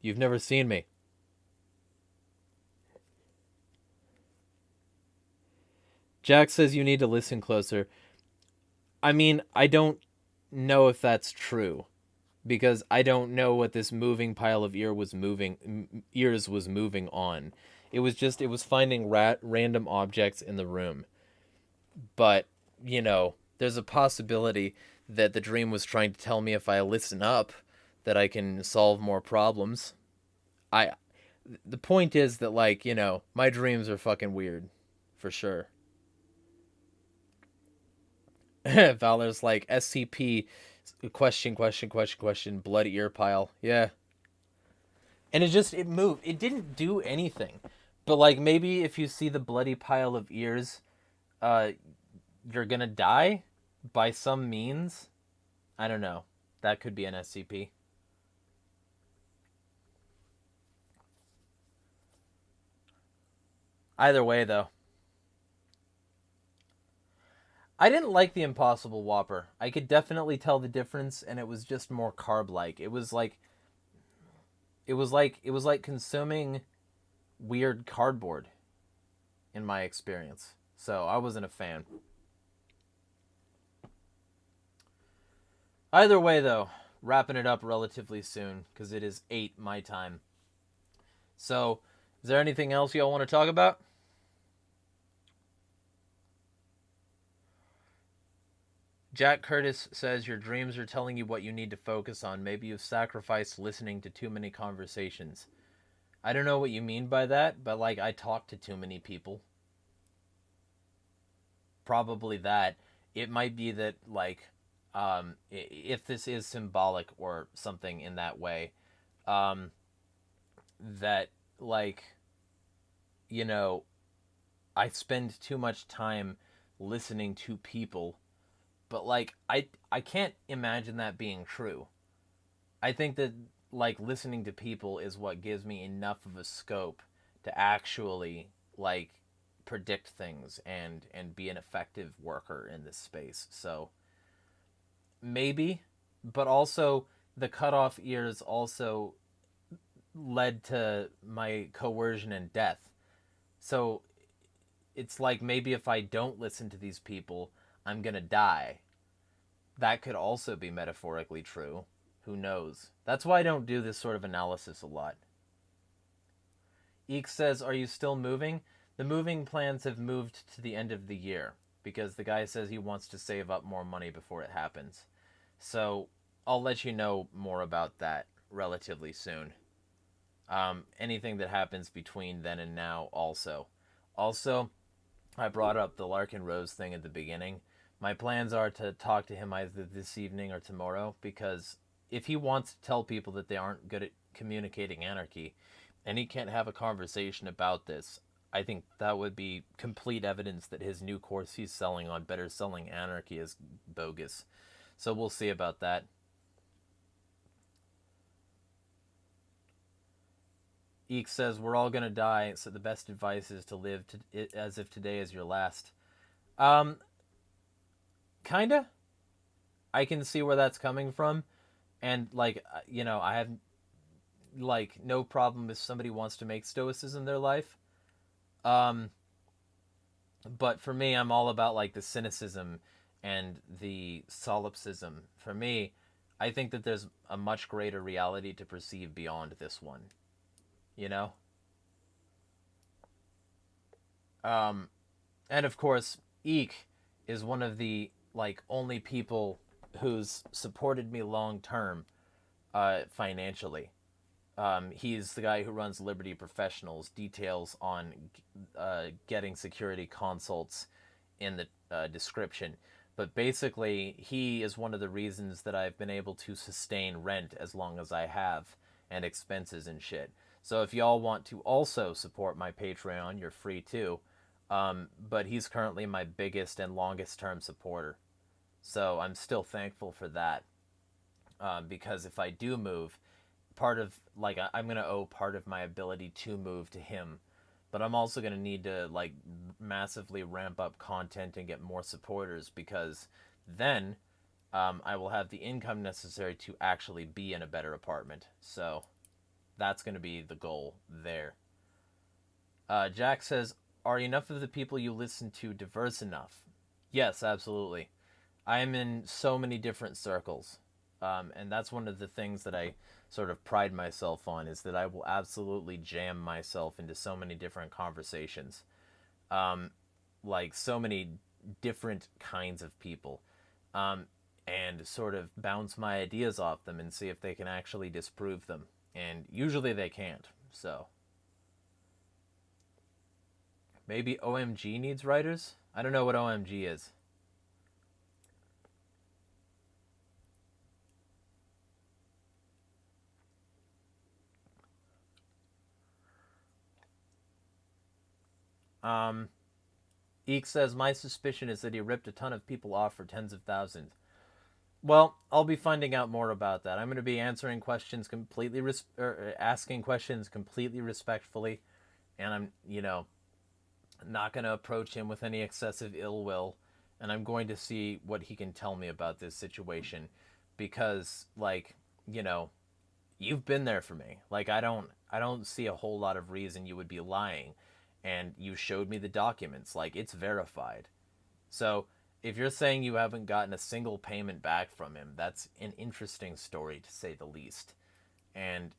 you've never seen me. Jack says you need to listen closer. I mean, I don't know if that's true because I don't know what this moving pile of ears was moving on. It was finding random objects in the room. But, you know, there's a possibility that the dream was trying to tell me if I listen up that I can solve more problems. The point is that, like, you know, my dreams are fucking weird for sure. Valor's like, SCP, question, blood ear pile. Yeah. And it moved. It didn't do anything. But, like, maybe if you see the bloody pile of ears, you're gonna die by some means. I don't know. That could be an SCP. Either way, though. I didn't like the Impossible Whopper. I could definitely tell the difference, and it was just more carb-like. It was like consuming weird cardboard, in my experience. So I wasn't a fan. Either way, though, wrapping it up relatively soon because it is 8 my time. So, is there anything else y'all want to talk about? Jack Curtis says your dreams are telling you what you need to focus on. Maybe you've sacrificed listening to too many conversations. I don't know what you mean by that, but like I talk to too many people. Probably that. It might be that like if this is symbolic or something in that way, um, that like you know I spend too much time listening to people, but like I can't imagine that being true. I think that like listening to people is what gives me enough of a scope to actually like predict things and be an effective worker in this space. So maybe, but also the cutoff ears also led to my coercion and death. So it's like maybe if I don't listen to these people, I'm gonna die. That could also be metaphorically true. Who knows? That's why I don't do this sort of analysis a lot. Eek says, are you still moving? The moving plans have moved to the end of the year because the guy says he wants to save up more money before it happens. So I'll let you know more about that relatively soon. Anything that happens between then and now also. Also, I brought up the Larkin Rose thing at the beginning. My plans are to talk to him either this evening or tomorrow, because if he wants to tell people that they aren't good at communicating anarchy, and he can't have a conversation about this, I think that would be complete evidence that his new course he's selling on Better Selling Anarchy is bogus. So we'll see about that. Eek says, we're all going to die, so the best advice is to live as if today is your last. Kinda. I can see where that's coming from. And, like, I have, like, no problem if somebody wants to make stoicism their life. But for me, I'm all about, like, the cynicism and the solipsism. For me, I think that there's a much greater reality to perceive beyond this one. You know? And of course, Eek is one of the, like, only people who's supported me long term financially. He's the guy who runs Liberty Professionals. Details on getting security consults in the description. But basically, he is one of the reasons that I've been able to sustain rent as long as I have, and expenses and shit. So if y'all want to also support my Patreon, you're free too. But he's currently my biggest and longest term supporter. So I'm still thankful for that. Because if I do move, part of, like, I'm going to owe part of my ability to move to him. But I'm also going to need to, like, massively ramp up content and get more supporters, because then I will have the income necessary to actually be in a better apartment. So that's going to be the goal there. Jack says, are enough of the people you listen to diverse enough? Yes, absolutely. I am in so many different circles. And that's one of the things that I sort of pride myself on, is that I will absolutely jam myself into so many different conversations. Like so many different kinds of people. And sort of bounce my ideas off them and see if they can actually disprove them. And usually they can't, so. Maybe OMG needs writers? I don't know what OMG is. Eek says, my suspicion is that he ripped a ton of people off for tens of thousands. Well, I'll be finding out more about that. I'm going to be answering questions completely, asking questions completely respectfully, and I'm, not going to approach him with any excessive ill will, and I'm going to see what he can tell me about this situation, because, like, you've been there for me. Like, I don't see a whole lot of reason you would be lying, and you showed me the documents. Like, it's verified. So if you're saying you haven't gotten a single payment back from him, that's an interesting story, to say the least. And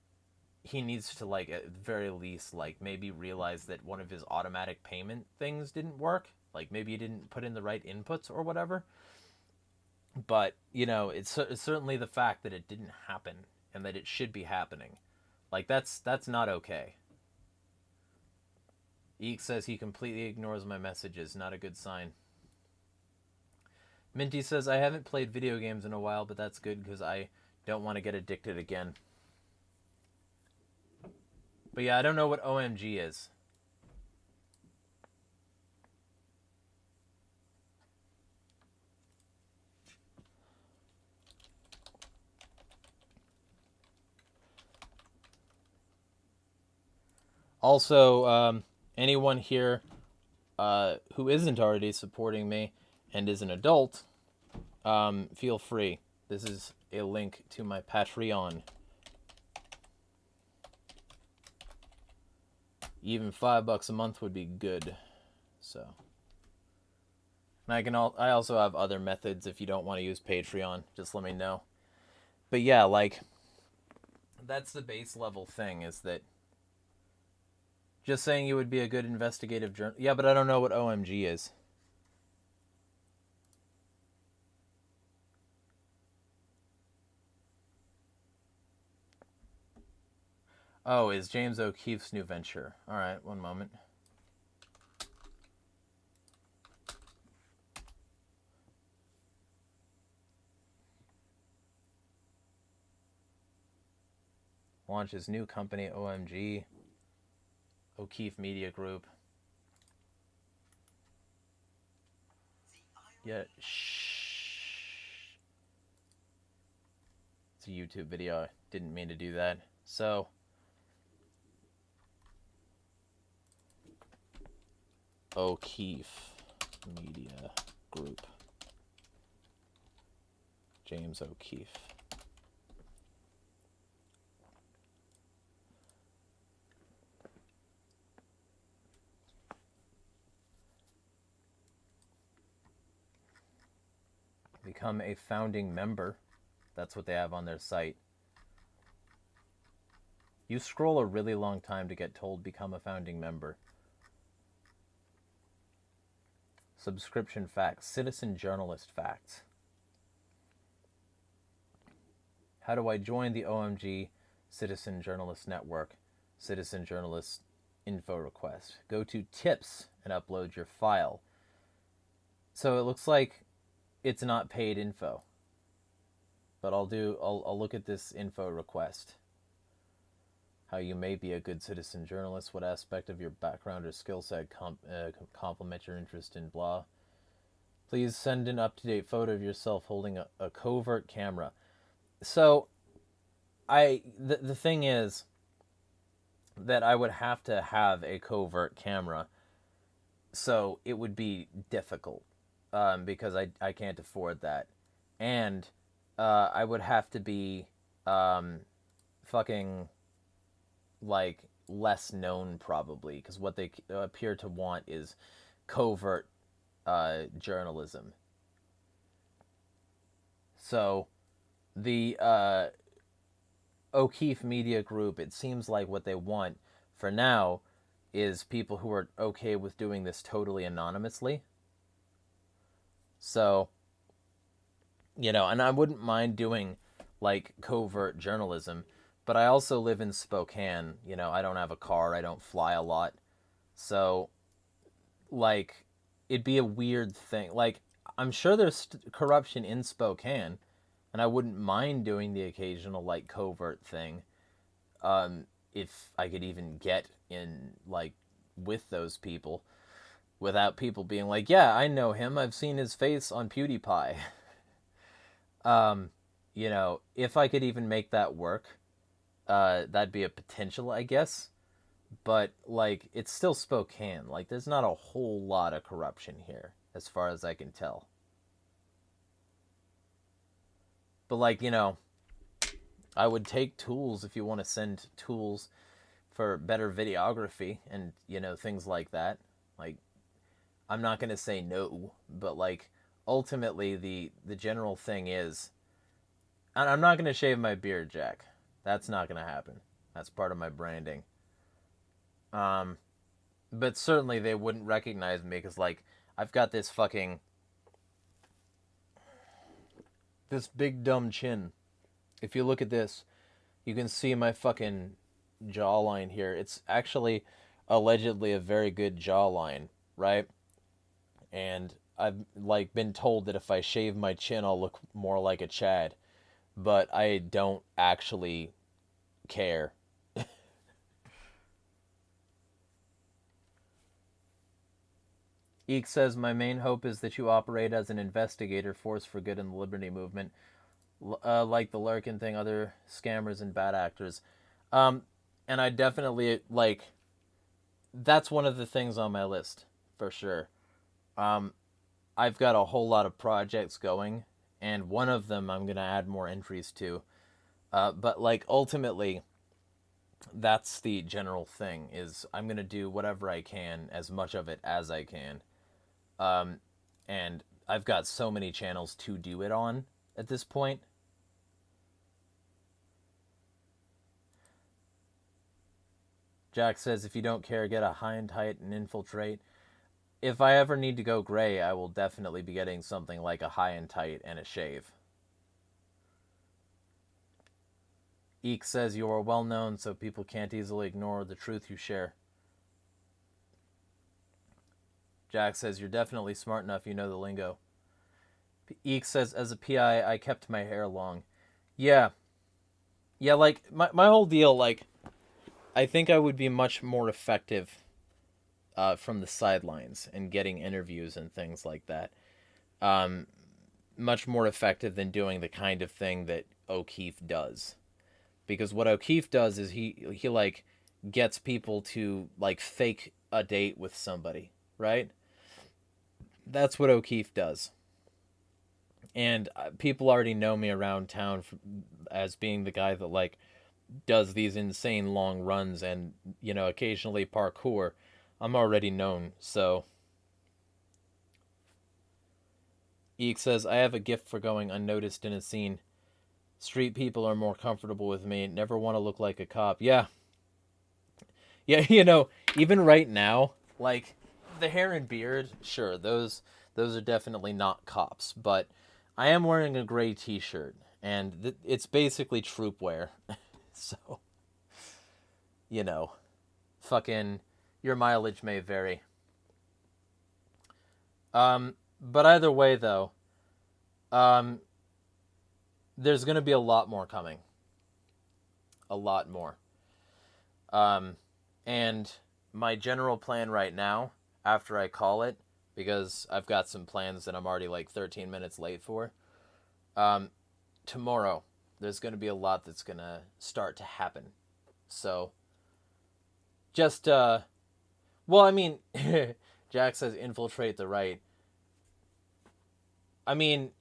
he needs to, like, at the very least, like, maybe realize that one of his automatic payment things didn't work. Like, maybe he didn't put in the right inputs or whatever. But, it's certainly the fact that it didn't happen and that it should be happening. Like, that's not okay. Eek says he completely ignores my messages. Not a good sign. Minty says, I haven't played video games in a while, but that's good because I don't want to get addicted again. But yeah, I don't know what OMG is. Also, anyone here who isn't already supporting me and is an adult, feel free. This is a link to my Patreon. Even $5 a month would be good. So, and I also have other methods if you don't want to use Patreon. Just let me know. But yeah, like, that's the base level thing, is that just saying you would be a good investigative journal. Yeah, but I don't know what OMG is. Oh, is James O'Keefe's new venture. All right, one moment. Launches new company, OMG. O'Keefe Media Group. Yeah, shh. It's a YouTube video. I didn't mean to do that. So, O'Keefe Media Group. James O'Keefe. Become a founding member. That's what they have on their site. You scroll a really long time to get told become a founding member. Subscription facts. Citizen journalist facts. How do I join the OMG Citizen Journalist Network? Citizen Journalist info request. Go to tips and upload your file. So it looks like it's not paid info. But I'll look at this info request. How you may be a good citizen journalist, what aspect of your background or skill set complement your interest in blah. Please send an up-to-date photo of yourself holding a covert camera. So, the thing is that I would have to have a covert camera, so it would be difficult, because I can't afford that. And I would have to be fucking, like, less known probably, because what they appear to want is covert journalism. So the O'Keefe Media Group, it seems like what they want for now is people who are okay with doing this totally anonymously. So, you know, and I wouldn't mind doing like covert journalism, but I also live in Spokane. You know, I don't have a car, I don't fly a lot. So, like, it'd be a weird thing. Like, I'm sure there's corruption in Spokane, and I wouldn't mind doing the occasional, like, covert thing, if I could even get in, like, with those people, without people being like, yeah, I know him, I've seen his face on PewDiePie. You know, if I could even make that work, that'd be a potential, I guess. But, like, it's still Spokane. Like, there's not a whole lot of corruption here, as far as I can tell. But, like, you know, I would take tools if you want to send tools for better videography and, you know, things like that. Like, I'm not going to say no, but, like, ultimately the general thing is, and I'm not going to shave my beard, Jack. That's not going to happen. That's part of my branding. But certainly they wouldn't recognize me because, like, I've got this big dumb chin. If you look at this, you can see my fucking jawline here. It's actually allegedly a very good jawline, right? And I've, like, been told that if I shave my chin, I'll look more like a Chad. But I don't actually care. Eek says, my main hope is that you operate as an investigator, force for good in the liberty movement, like the Lurkin thing, other scammers and bad actors. And I definitely, like, that's one of the things on my list, for sure. I've got a whole lot of projects going, and one of them I'm going to add more entries to. But, like, ultimately, that's the general thing, is I'm going to do whatever I can, as much of it as I can. And I've got so many channels to do it on at this point. Jack says, if you don't care, get a hind height and infiltrate. If I ever need to go gray, I will definitely be getting something like a high and tight and a shave. Eek says, you are well known, so people can't easily ignore the truth you share. Jack says, you're definitely smart enough, you know the lingo. Eek says, as a PI, I kept my hair long. Yeah. Yeah, like, my whole deal, like, I think I would be much more effective from the sidelines and getting interviews and things like that. Much more effective than doing the kind of thing that O'Keefe does. Because what O'Keefe does is he like, gets people to, like, fake a date with somebody, right? That's what O'Keefe does. And people already know me around town as being the guy that, like, does these insane long runs and, you know, occasionally parkour. I'm already known, so. Eek says, I have a gift for going unnoticed in a scene. Street people are more comfortable with me. Never want to look like a cop. Yeah. Yeah, you know, even right now, like, the hair and beard, sure, those are definitely not cops, but I am wearing a gray t-shirt, and it's basically troop wear. So, you know, fucking, your mileage may vary. But either way, though, there's going to be a lot more coming. A lot more. And my general plan right now, after I call it, because I've got some plans that I'm already like 13 minutes late for, tomorrow, there's going to be a lot that's going to start to happen. So, just, well, I mean, Jack says infiltrate the right. I mean,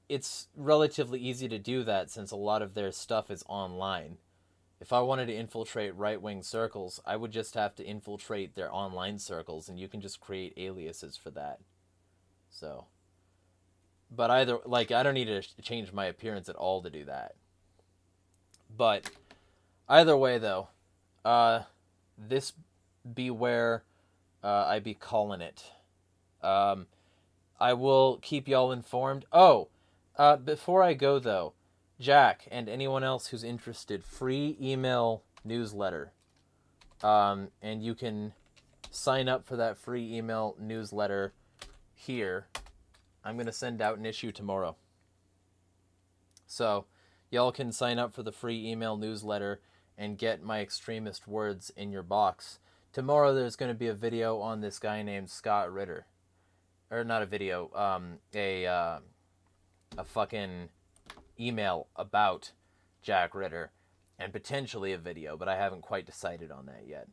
it's relatively easy to do that since a lot of their stuff is online. If I wanted to infiltrate right-wing circles, I would just have to infiltrate their online circles, and you can just create aliases for that. So, but either, like, I don't need to change my appearance at all to do that. But either way, though, this be where I be calling it. I will keep y'all informed. Oh, before I go, though, Jack and anyone else who's interested, free email newsletter. And you can sign up for that free email newsletter here. I'm going to send out an issue tomorrow. So, y'all can sign up for the free email newsletter and get my extremist words in your box. Tomorrow there's going to be a video on this guy named Scott Ritter. Or not a video, a fucking email about Jack Ritter, and potentially a video, but I haven't quite decided on that yet.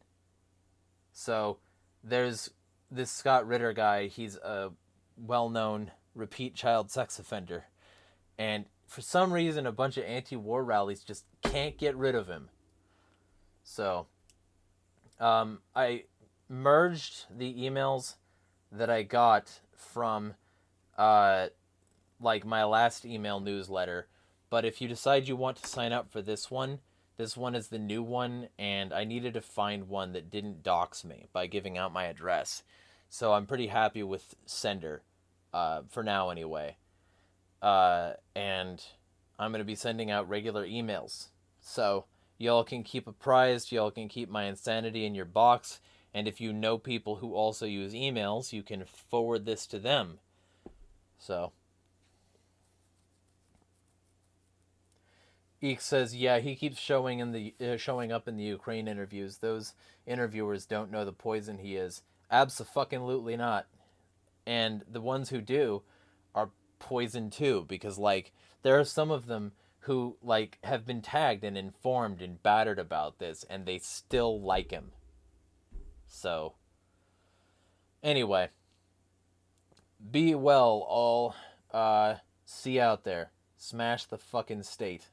So there's this Scott Ritter guy. He's a well-known repeat child sex offender, and for some reason a bunch of anti-war rallies just can't get rid of him. So I merged the emails that I got from like my last email newsletter, but if you decide you want to sign up for this one is the new one, and I needed to find one that didn't dox me by giving out my address. So I'm pretty happy with Sender, for now anyway. And I'm going to be sending out regular emails. So y'all can keep apprised, y'all can keep my insanity in your box, and if you know people who also use emails, you can forward this to them. So Eek says, yeah, he keeps showing up in the Ukraine interviews. Those interviewers don't know the poison he is. Abso-fucking-lutely not. And the ones who do are poison too, because, like, there are some of them who, like, have been tagged and informed and battered about this, and they still like him. So, anyway, be well, all. See you out there. Smash the fucking state.